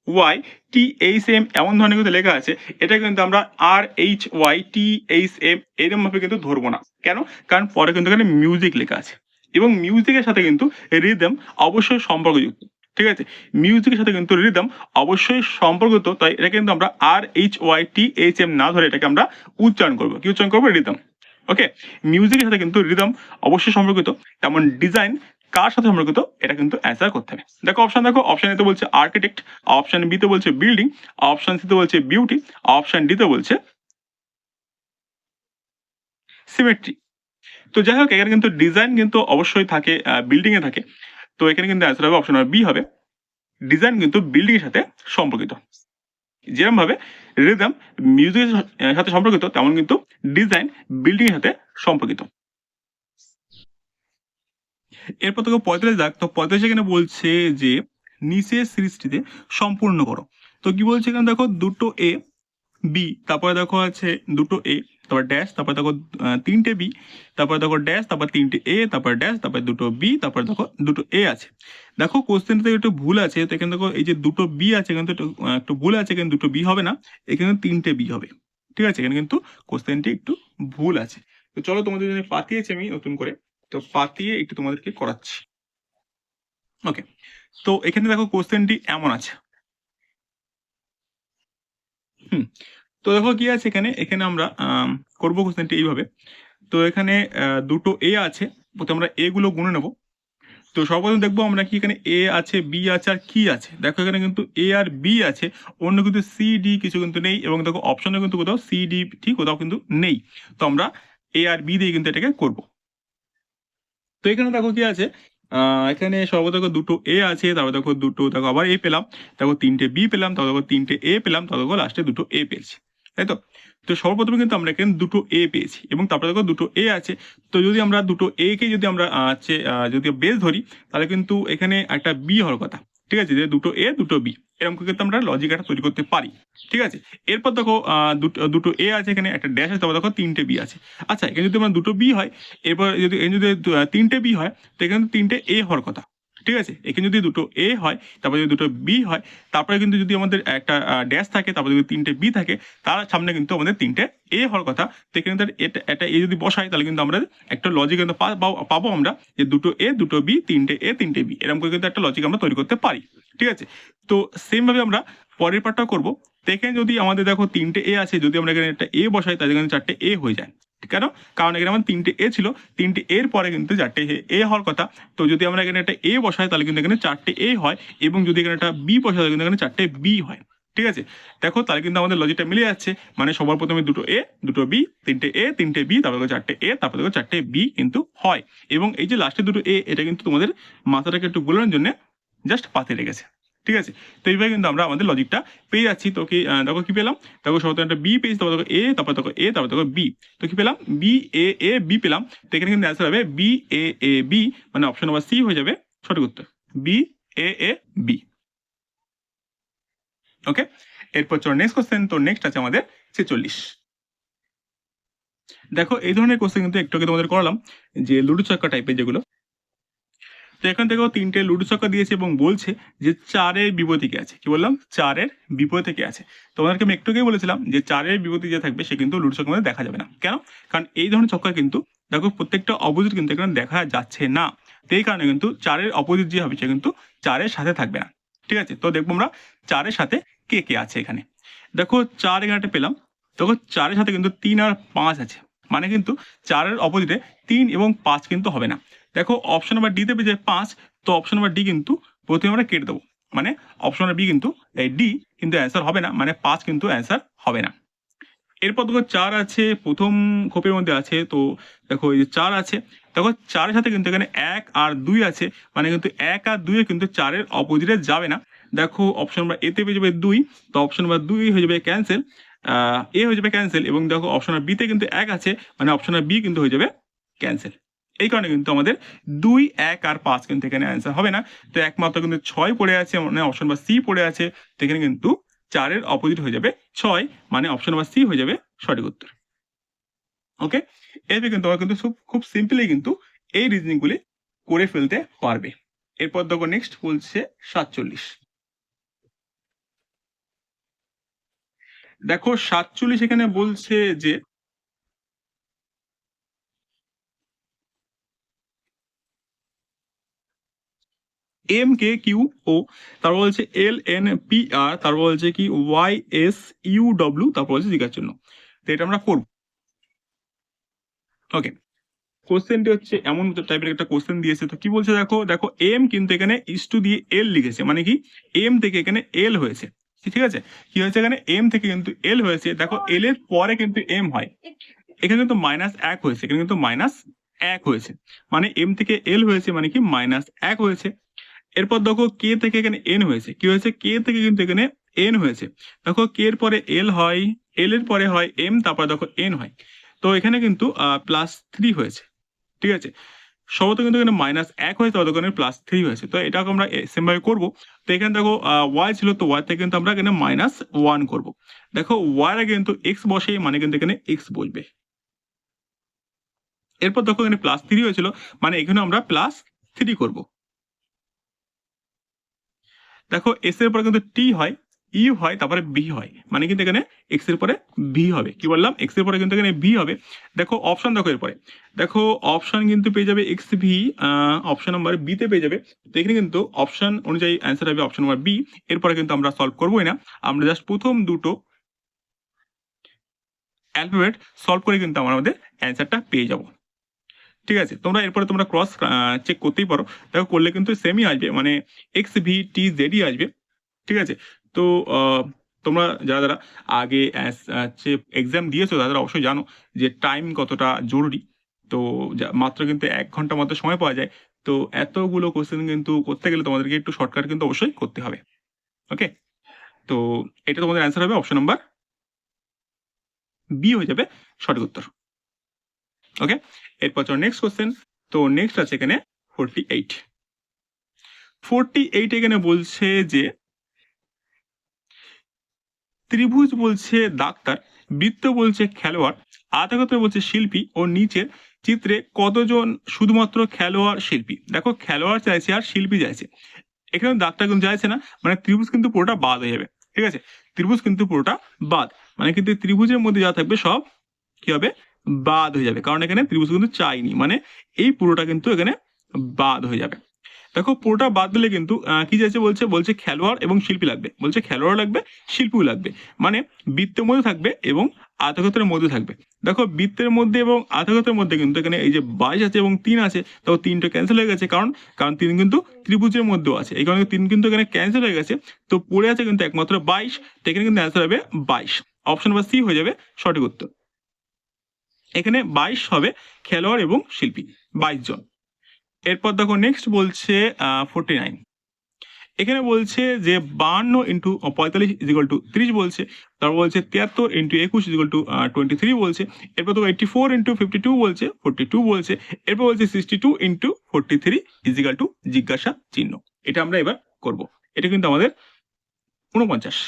Y T H M এমন ধরনের কিন্তু লেখা আছে, এটা কিন্তু আমরা R H Y T H M এরকম ভাবে কিন্তু ধরবো না। কেন? কারণ পরে কিন্তু এখানে মিউজিক লেখা আছে, এবং মিউজিকের সাথে কিন্তু রিদম অবশ্যই সম্পর্কযুক্ত, ঠিক আছে। মিউজিকের সাথে কিন্তু রিদম অবশ্যই সম্পর্কিত, তাই এটা কিন্তু আমরা R H Y T H M না ধরে এটাকে আমরা উচ্চারণ করবো, কি উচ্চারণ করবো, রিদম, ওকে। মিউজিকের সাথে কিন্তু রিদম অবশ্যই সম্পর্কিত, তেমন ডিজাইন কার সাথে সম্পর্কিত এটা কিন্তু অ্যান্সার করতে হবে। দেখো অপশন এতে বলছে আর্কিটেক্ট, অপশন বি তে বলছে বিল্ডিং, অপশন সি তে বলছে বিউটি, অপশন ডি তে বলছে সিমেট্রি। তো যাই হোক এখানে কিন্তু ডিজাইন কিন্তু অবশ্যই থাকে, বিল্ডিং এ থাকে, তো এখানে কিন্তু অ্যান্সার হবে অপশন বি হবে, ডিজাইন কিন্তু বিল্ডিং এর সাথে সম্পর্কিত। যেরকম ভাবে রিদম মিউজিকের সাথে সম্পর্কিত, তেমন কিন্তু ডিজাইন বিল্ডিং এর সাথে সম্পর্কিত। এরপর তোকে 45 দেখ, তো 45 এখানে বলছে যে নিচের সিরিজটিতে সম্পূর্ণ করো। তো কি বলছে এখানে, দেখো দুটো এ বি, তারপরে দেখো আছে দুটো এ, তারপর ড্যাশ, তারপর দেখো তিনটে বি, তারপর দেখো ড্যাশ, তারপর তিনটে এ, তারপর ড্যাশ, তারপর দুটো বি, তারপর দেখো দুটো এ আছে। দেখো কোশ্চেনটাতে একটু ভুল আছে, তো এখানে দেখো এই যে দুটো বি আছে কিন্তু একটু ভুল আছে, এখানে দুটো বি হবে না, এখানে তিনটে বি হবে, ঠিক আছে। এখানে কিন্তু কোশ্চেনটি একটু ভুল আছে। তো চলো তোমাদের জন্য পাঠিয়েছি আমি নতুন করে, তো পাতিয়ে একটু তোমাদেরকে করাচ্ছি, ওকে। তো এখানে দেখো কোশ্চেনটি এমন আছে, হুম। তো দেখো কি আছে এখানে, এখানে আমরা করবো কোশ্চেনটি এইভাবে। তো এখানে দুটো এ আছে, প্রথমে আমরা এ গুলো গুনে নেব। তো সর্বপ্রথম দেখবো আমরা কি এখানে এ আছে, বি আছে, আর কি আছে। দেখো এখানে কিন্তু এ আর বি আছে, অন্য কিন্তু সি ডি কিছু কিন্তু নেই, এবং দেখো অপশনে কিন্তু কোথাও সি ডি ঠিক কোথাও কিন্তু নেই। তো আমরা এ আর বি দিয়ে কিন্তু এটাকে করব। তো এখানে দেখো কি আছে, এখানে সর্বদা দেখো দুটো এ আছে, তারপর দেখো দুটো, দেখো আবার এ পেলাম, দেখো তিনটে বি পেলাম, তারপর দেখো তিনটে এ পেলাম, তারপর দেখো লাস্টে দুটো এ পেয়েছি, তাই তো। তো সর্বপ্রথমে কিন্তু আমরা এখানে দুটো এ পেয়েছি, এবং তারপরে দেখো দুটো এ আছে। তো যদি আমরা দুটো এ কে যদি আমরা যদি বেস ধরি, তাহলে কিন্তু এখানে একটা বি হওয়ার কথা, ঠিক আছে, যে দুটো এ দুটো বি, এরকম করে কিন্তু আমরা লজিক একটা তৈরি করতে পারি, ঠিক আছে। এরপর দেখো দুটো দুটো এ আছে, এখানে একটা ড্যাশ আছে, তারপর দেখো তিনটে বি আছে। আচ্ছা, এখানে যদি আমরা দুটো বি হয়, এরপর যদি এখানে যদি তিনটে বি হয়, তো এখানে কিন্তু তিনটে এ হওয়ার কথা, ঠিক আছে। এখানে যদি দুটো এ হয়, তারপরে যদি দুটো বি হয়, তারপরে কিন্তু যদি আমাদের একটা ড্যাশ থাকে, তারপরে যদি তিনটে বি থাকে, তার সামনে কিন্তু আমাদের তিনটে এ হওয়ার কথা। তো এখানে তার এটা এ যদি বসাই, তাহলে কিন্তু আমরা একটা লজিক কিন্তু পাবো আমরা, যে দুটো এ দুটো বি, তিনটে এ তিনটে বি, এরকম করে কিন্তু একটা লজিক আমরা তৈরি করতে পারি, ঠিক আছে। তো সেম ভাবে আমরা পরের পার্টটাও করবো। তো এখানে যদি আমাদের দেখো তিনটে এ আছে, যদি আমরা এখানে একটা এ বসাই, তাহলে এখানে চারটে এ হয়ে যায়। কেন? কারণ এখানে আমার তিনটে এ ছিল, তিনটে এর পরে কিন্তু চারটে এ হওয়ার কথা। তো যদি আমরা এখানে একটা এ বসাই, তাহলে কিন্তু এখানে চারটে এ হয়, এবং যদি এখানে একটা বি বসাই, তাহলে কিন্তু এখানে চারটে বি হয়, ঠিক আছে। দেখো তাহলে কিন্তু আমাদের লজিকটা মিলে যাচ্ছে, মানে সবার প্রথমে দুটো এ দুটো বি, তিনটে এ তিনটে বি, তারপর দেখো চারটে এ, তারপর দেখো চারটে বি কিন্তু হয়। এবং এই যে লাস্টে দুটো এ, এটা কিন্তু তোমাদের মাথাটাকে একটু গোলানোর জন্য জাস্ট পাতে লেগেছে, ঠিক আছে। তো এইভাবে কিন্তু আমরা আমাদের লজিকটা পেয়ে যাচ্ছি। তো কি দেখো কি পেলাম, দেখো সর্বপ্রথম একটা বি পেয়েছি, তারপর দেখো এ, তারপর দেখো এ, তারপর দেখো বি। তো কি পেলাম, বি এ এ বি পেলাম। তো এখানে কিন্তু অ্যান্সার হবে বি এ এ বি, মানে অপশন নাম্বার সি হয়ে যাবে সঠিক উত্তর, বি এ এ বি। ওকে, এরপর চলো নেক্সট কোশ্চেন। তো নেক্সট আছে আমাদের 46। দেখো এই ধরনের কোশ্চেন কিন্তু একটু আগে তোমাদের করালাম, যে লুডো ছক্কা টাইপের যেগুলো। তো এখান থেকেও তিনটে লুডো ছক্কা দিয়েছে, এবং বলছে যে চারের বিপরীতে কে আছে। কি বললাম, চারের বিপরীতে কে আছে। তোমাদেরকে আমি একটু আগেই বলেছিলাম যে চারের বিপরীতে যে থাকবে, সে কিন্তু লুডো ছক্কার মধ্যে দেখা যাবে না। কেন? কারণ এই ধরনের ছক্কা কিন্তু দেখো প্রত্যেকটা অপোজিট কিন্তু এখানে দেখা যাচ্ছে না। তো এই কারণে কিন্তু চারের অপোজিট যে হবে, সে কিন্তু চারের সাথে থাকবে না, ঠিক আছে। তো দেখবো আমরা চারের সাথে কে কে আছে এখানে। দেখো চার এখানে একটা পেলাম, দেখো চারের সাথে কিন্তু 3 আর 5 আছে, মানে কিন্তু চারের অপোজিটে 3 এবং 5 কিন্তু হবে না। দেখো অপশন নাম্বার ডিতে পেয়ে যায় 5, তো অপশন নাম্বার ডি কিন্তু প্রথমে আমরা কেটে দেবো, মানে অপশন নাম্বার বি কিন্তু এই ডি কিন্তু অ্যান্সার হবে না, মানে 5 কিন্তু অ্যান্সার হবে না। এরপর দেখো 4 আছে, প্রথম খোপের মধ্যে আছে। তো দেখো এই যে 4 আছে, দেখো 4-এর সাথে কিন্তু এখানে 1 আর 2 আছে, মানে কিন্তু 1 আর 2 কিন্তু 4-এর অপোজিটে যাবে না। দেখো অপশন নাম্বার এতে পেয়ে যাবে 2, তো অপশন নাম্বার 2 হয়ে যাবে ক্যান্সেল, এ হয়ে যাবে ক্যান্সেল। এবং দেখো অপশন নাম্বার বিতে কিন্তু 1 আছে, মানে অপশন নাম্বার বি কিন্তু হয়ে যাবে ক্যান্সেল। এই কারণে কিন্তু আমাদের 2, 1 আর 5 কিন্তু এখানে অ্যান্সার হবে না। তো একমাত্র কিন্তু 6 পড়ে আছে, মানে অপশন নাম্বার সি পড়ে আছে। তো এখানে কিন্তু 4-এর অপোজিট হয়ে যাবে 6, মানে অপশন নাম্বার সি হয়ে যাবে সঠিক উত্তর। ওকে, এভাবে কিন্তু তোমরা কিন্তু খুব সিম্পলি কিন্তু এই রিজনিং গুলি করে ফেলতে পারবে। এরপর দেখো নেক্সট বলছে 47। দেখো 47 এখানে বলছে যে এম কে কিউ ও, তারপর বলছে এল এন পি আর, তারপর বলছে কি ওয়াই এস ইউ ডব্লিউ, তারপর বলছে জিজ্ঞাসার জন্য। তো এটা আমরা করবো। ওকে, কোশ্চেনটি হচ্ছে এমন টাইপের একটা কোশ্চেন দিয়েছে। তো কি বলছে, দেখো দেখো এম কিন্তু এখানে ইস টু দিয়ে এল লিখেছে, মানে কি এম থেকে এখানে এল হয়েছে, ঠিক আছে। কি হয়েছে, এখানে এম থেকে কিন্তু এল হয়েছে। দেখো এল এর পরে কিন্তু এম হয়, এখানে কিন্তু -1 হয়েছে, এখানে কিন্তু -1 হয়েছে, মানে এম থেকে এল হয়েছে, মানে কি -1 হয়েছে। এরপর দেখো কে থেকে এখানে এন হয়েছে, কি হয়েছে, কে থেকে কিন্তু এখানে এন হয়েছে। দেখো কে এর পরে এল হয়, এল এর পরে হয় এম, তারপরে দেখো এন হয়। তো এখানে কিন্তু +3 হয়েছে, ঠিক আছে। সবত কিন্তু এখানে -1 হয়েছে, ততক্ষণে +3 হয়েছে। তো এটাকে আমরা সেম ভাবে করবো। তো এখানে দেখো ওয়াই ছিল, তো ওয়াই থেকে কিন্তু আমরা এখানে -1 করবো। দেখো ওয়াই আগে কিন্তু এক্স বসে, মানে কিন্তু এখানে এক্স বসবে। এরপর দেখো এখানে +3 হয়েছিল, মানে এখানে আমরা +3 করবো। দেখো এস এর পরে কিন্তু টি হয়, ই হয়, তারপরে বি হয়, মানে কিন্তু এখানে এক্স এর পরে ভি হবে। কি বললাম, এক্স এর পরে কিন্তু এখানে ভি হবে। দেখো অপশন দেখো এরপরে, দেখো অপশন কিন্তু পেয়ে যাবে X V, option number B তে পেয়ে যাবে। তো এখানে কিন্তু অপশন অনুযায়ী অ্যান্সার হবে অপশন নাম্বার বি। এরপরে কিন্তু আমরা সলভ করবোই না, আমরা জাস্ট প্রথম দুটো অ্যালফাবেট সলভ করে কিন্তু আমরা আমাদের অ্যান্সারটা পেয়ে যাব। ঠিক আছে, তোমরা এরপরে তোমরা ক্রস চেক করতেই পারো, দেখো করলে কিন্তু সেমই আসবে, মানে এক্স ভি টি জেডই আসবে। ঠিক আছে, তো তোমরা যারা যারা আগে এক্সাম দিয়েছো তারা অবশ্যই জানো যে টাইম কতটা জরুরি। তো মাত্র কিন্তু 1 ঘন্টা মাত্র সময় পাওয়া যায়। তো এতগুলো কোশ্চেন কিন্তু করতে গেলে তোমাদেরকে একটু শর্টকাট কিন্তু অবশ্যই করতে হবে। ওকে, তো এটা তোমাদের অ্যান্সার হবে অপশন নাম্বার বি হয়ে যাবে সঠিক উত্তর। ওকে, এরপর চলো নেক্সট কোশ্চেন। তো নেক্সট আছে এখানে 48। 48 এখানে বলছে যে ত্রিভুজ বলছে ডাক্তার, বৃত্ত বলছে খেলোয়াড়, আয়তক্ষেত্র বলছে শিল্পী ও নিচের চিত্রে কতজন শুধুমাত্র খেলোয়াড় শিল্পী। দেখো খেলোয়াড় চাইছে আর শিল্পী চাইছে, এখানে ডাক্তার কিন্তু চাইছে না, মানে ত্রিভুজ কিন্তু পুরোটা বাদ হয়ে যাবে। ঠিক আছে, ত্রিভুজ কিন্তু পুরোটা বাদ, মানে কিন্তু ত্রিভুজের মধ্যে যা থাকবে সব কি হবে, বাদ হয়ে যাবে, কারণ এখানে ত্রিভুজ কিন্তু চাইনি, মানে এই পুরোটা কিন্তু এখানে বাদ হয়ে যাবে। দেখো পুরোটা বাদ দিলে কিন্তু কি চাইছে, বলছে খেলোয়াড় এবং শিল্পী লাগবে, বলছে খেলোয়াড় লাগবে শিল্পীও লাগবে, মানে বৃত্তের মধ্যে থাকবে এবং আয়তক্ষেত্রের মধ্যে থাকবে। দেখো বৃত্তের মধ্যে এবং আয়তক্ষেত্রের মধ্যে কিন্তু এখানে এই যে 22 আছে এবং 3 আছে, তো 3টা ক্যান্সেল হয়ে গেছে, কারণ 3 কিন্তু ত্রিভুজের মধ্যেও আছে, এই কারণে 3 কিন্তু এখানে ক্যান্সেল হয়ে গেছে। তো পড়ে আছে কিন্তু একমাত্র 22, তো এখানে কিন্তু অ্যান্সার হবে 22, অপশন নাম্বার সি হয়ে যাবে সঠিক উত্তর। এখানে 22 হবে খেলোয়াড় এবং শিল্পী, 22 জন। এরপর দেখো নেক্সট বলছে 49। এখানে বলছে যে 52 ইন্টু 45 ইজিক্যাল টু 30 বলছে, তারপর বলছে 73 ইন্টু 21 ইজিক্যাল টু 23 বলছে, এরপর তো 84 ইন্টু 52 বলছে 42 বলছে, এরপর বলছে 62 ইন্টু 43 ইজিক্যাল টু জিজ্ঞাসা চিহ্ন। এটা আমরা এবার করব, এটা কিন্তু আমাদের 49।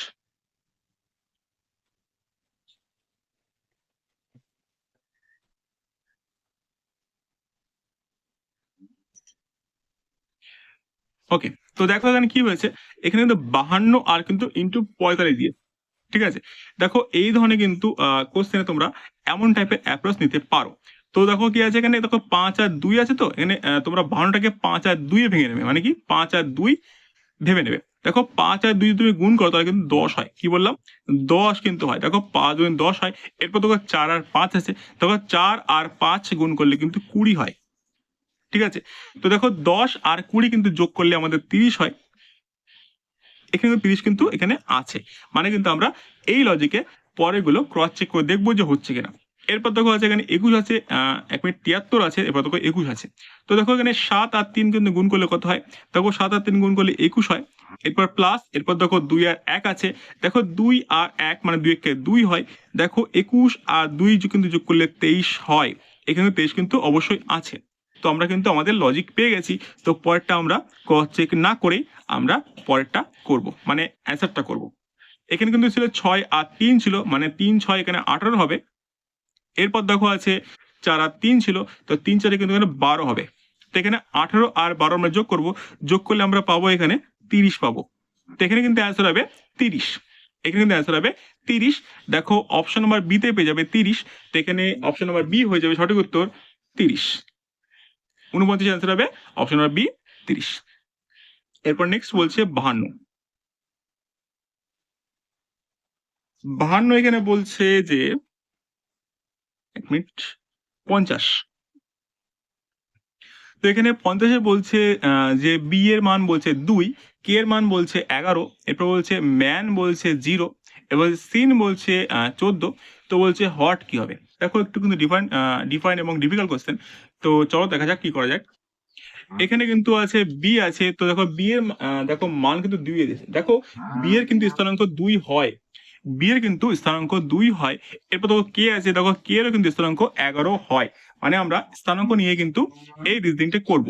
ওকে, তো দেখো এখানে কি হয়েছে, এখানে কিন্তু 52 আর কিন্তু ইন্টু 45 দিয়ে। ঠিক আছে, দেখো এই ধরনের কিন্তু কোশ্চেনে তোমরা এমন টাইপের অ্যাপ্রোচ নিতে পারো। তো দেখো কি আছে এখানে, দেখো 5 আর 2 আছে, তো এখানে তোমরা 52টাকে 5 আর 2 এ ভেঙে নেবে, মানে কি 5 আর 2 ভেবে নেবে। দেখো 5 আর 2 তুমি গুণ করো তাহলে কিন্তু 10 হয়, কি বললাম 10 কিন্তু হয়। দেখো 5 গুণ 10 হয়, এরপর দেখো 4 আর 5 আছে, দেখো 4 আর 5 গুণ করলে কিন্তু 20 হয়। ঠিক আছে, তো দেখো 10 আর 20 কিন্তু যোগ করলে আমাদের 30 হয়, এখানে 30 কিন্তু এখানে আছে, মানে কিন্তু আমরা এই লজিকে পরেগুলো ক্রস চেক করে দেখবো যে হচ্ছে কিনা। এরপর দেখো আছে এখানে 21 আছে, 1 মিনিট 73 আছে, এরপর দেখো 21 আছে। তো দেখো এখানে 7 আর 3 কিন্তু গুণ করলে কত হয়, দেখো 7 আর 3 গুণ করলে 21 হয়। এরপর প্লাস, এরপর দেখো 2 আর 1 আছে, দেখো 2 আর 1 মানে 2 কে 2 হয়, দেখো 21 আর 2 কিন্তু যোগ করলে 23 হয়, এখানে 23 কিন্তু অবশ্যই আছে। তো আমরা কিন্তু আমাদের লজিক পেয়ে গেছি। তো পরেরটা আমরা ক্রস চেক না করেই আমরা পরেরটা করব, মানে অ্যান্সারটা করব। এখানে কিন্তু ছিল 6 আর 3 ছিল, মানে 3 6 এখানে 18 হবে। এরপর দেখো আছে 4 আর 3 ছিল, তো 3 4 কিন্তু এখানে 12 হবে। তো এখানে 18 আর 12 আমরা যোগ করব, যোগ করলে আমরা পাবো এখানে 30 পাবো। তো এখানে কিন্তু অ্যান্সার হবে 30, এখানে কিন্তু অ্যান্সার হবে 30। দেখো অপশন নাম্বার বি তে পেয়ে যাবে 30, তো এখানে অপশন নাম্বার বি হয়ে যাবে সঠিক উত্তর 30। 49 অ্যান্সার হবে অপশন নাম্বার বি 30। এরপর নেক্সট বলছে 52। 52 এখানে বলছে যে 1 মিনিট 50। তো এখানে 50 বলছে যে বি এর মান বলছে 2, কে এর মান বলছে 11, এরপর বলছে ম্যান বলছে 0, এবার সিন বলছে 14। তো বলছে হট কি হবে। দেখো একটু কিন্তু ডিফাইন এবং ডিফিকাল্ট কোশ্চেন। তো চলো দেখা যাক কি করা যায়। এখানে কিন্তু আছে বি আছে, তো দেখো বি এর দেখো মান কিন্তু 2 এ দিয়েছে। দেখো বি এর কিন্তু স্থানাঙ্ক 2 হয়, বি এর কিন্তু স্থানাঙ্ক 2 হয়। এরপর দেখো কে আছে, দেখো কে এরও কিন্তু স্থানাঙ্ক 11 হয়, মানে আমরা স্থানাঙ্ক নিয়ে কিন্তু এই রিজনিংটা করব।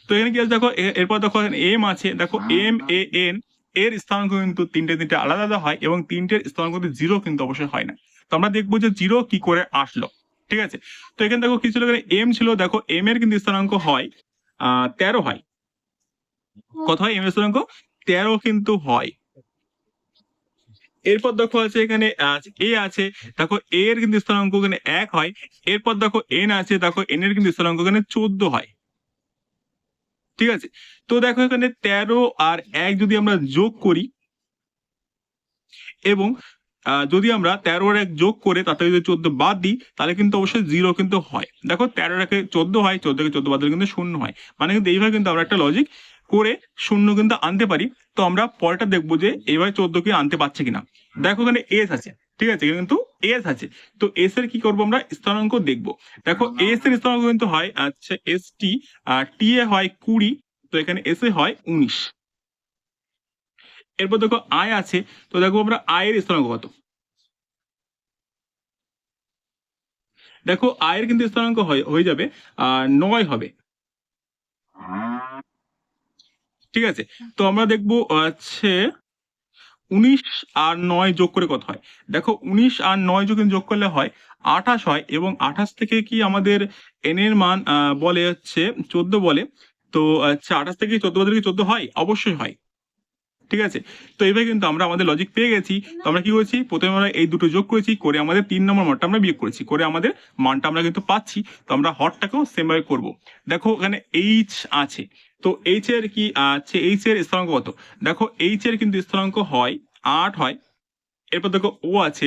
তো এখানে কি আছে দেখো, এরপর দেখো এম আছে, দেখো এম এ এন এর স্থানাঙ্ক কিন্তু তিনটে আলাদা আলাদা হয়, এবং তিনটের স্থানাঙ্ক কিন্তু 0 কিন্তু অবশ্যই হয় না। তো আমরা দেখবো যে 0 কি করে আসলো। ঠিক আছে, তো এখানে দেখো কি ছিল, এখানে এম ছিল, দেখো এম এর কিন্তু স্থানাঙ্ক হয় 13 হয়। কত হয় এম এর স্থানাঙ্ক 13 কিন্তু হয়। এরপর দেখো আছে এখানে এ আছে, দেখো এ এর কিন্তু স্থানাঙ্ক এখানে 1 হয়। এরপর দেখো এন আছে, দেখো এন এর কিন্তু স্থানাঙ্ক এখানে 14 হয়। ঠিক আছে, তো দেখো এখানে 13 আর 1 যদি আমরা যোগ করি এবং যদি আমরা 13 এক যোগ করে তাতে যদি 14 বাদ দিই তাহলে কিন্তু অবশ্যই 0 কিন্তু হয়। দেখো 13 একে 14 হয়, 14 কে 14 বাদ দিলে কিন্তু 0 হয়। মানে কিন্তু এইভাবে কিন্তু আমরা একটা লজিক করে 0 কিন্তু আনতে পারি। তো আমরা পরেরটা দেখবো যে এইভাবে 14 কে আনতে পারছে কিনা। দেখো এখানে এস আছে, ঠিক আছে, এখানে কিন্তু এস আছে। তো এস এর কি করবো আমরা, স্থানাঙ্ক দেখবো। দেখো এস এর স্থানাঙ্ক কিন্তু হয় আচ্ছা এস টি, টি এ হয় 20, তো এখানে এস এ হয় 19। এরপর দেখো আয় আছে, তো দেখো আমরা আয়ের স্থানাঙ্ক কত। দেখো আয়ের কিন্তু স্থানাঙ্ক হয়ে যাবে 9 হবে, ঠিক আছে। তো আমরা দেখবো হচ্ছে 19 আর 9 যোগ করে কত হয়। দেখো 19 আর 9 যোগ করলে হয় 28 হয়, এবং 28 থেকে কি আমাদের এন এর মান বলে হচ্ছে 14 বলে। তো আচ্ছা 28 থেকে 14 বছর কি 14 হয়, অবশ্যই হয়, ঠিক আছে। তো এইভাবে কিন্তু আমরা আমাদের লজিক পেয়ে গেছি। তো আমরা কি করেছি, প্রথমে আমরা এই দুটো যোগ করেছি, করে আমাদের 3 নম্বর মানটা আমরা বিয়োগ করেছি, করে আমাদের মানটা আমরা কিন্তু পাচ্ছি। তো আমরা হরটাকেও সেম ভাবে করবো। দেখো এখানে এইচ আছে, তো এইচ এর কি আছে, এইচ এর স্থানাঙ্ক কত। দেখো এইচ এর কিন্তু স্থানাঙ্ক হয় 8 হয়। এরপর দেখো ও আছে,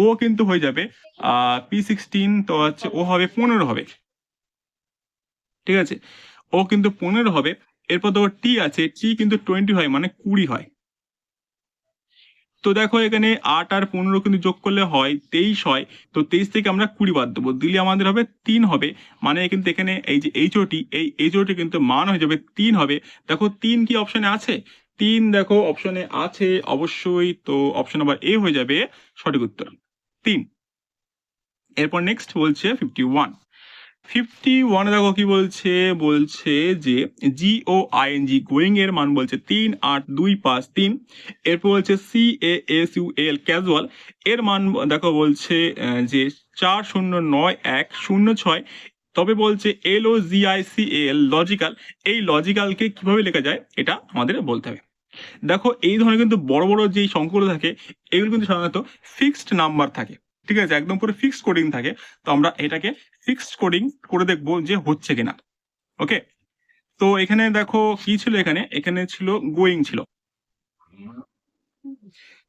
ও কিন্তু হয়ে যাবে P16, তো হচ্ছে ও হবে 15 হবে, ঠিক আছে, ও কিন্তু 15 হবে। এরপর দেখো টি আছে, টি কিন্তু 20 হয়, মানে 20 হয়। তো দেখো এখানে 8 আর 15 কিন্তু যোগ করলে হয় 23 হয়। তো 23 থেকে আমরা 20 বাদ দেবো, দিলে আমাদের হবে 3 হবে। মানে কিন্তু এখানে এই যে এইচওটি, এই এইচওটি কিন্তু মান হয়ে যাবে 3 হবে। দেখো 3 কি অপশনে আছে, 3 দেখো অপশনে আছে অবশ্যই। তো অপশন নাম্বার এ হয়ে যাবে সঠিক উত্তর, 3। এরপর নেক্সট বলছে 51। 51 দেখো কি বলছে, বলছে যে GOING গোয়িং এর মান বলছে 38253। এরপর বলছে CASUAL ক্যাজুয়াল এর মান দেখো বলছে যে 409106। তবে বলছে LOGICAL লজিক্যাল, এই লজিক্যালকে কিভাবে লেখা যায় এটা আমাদের বলতে হবে। দেখো এই ধরনের কিন্তু বড় বড় যেই সংখ্যাগুলো থাকে এগুলো কিন্তু সাধারণত ফিক্সড নাম্বার থাকে, ঠিক আছে, একদম পুরো ফিক্সড কোডিং থাকে। তো আমরা এটাকে ফিক্সড কোডিং করে দেখবো যে হচ্ছে কিনা। ওকে, তো এখানে দেখো কি ছিল, এখানে এখানে ছিল গোয়িং ছিল।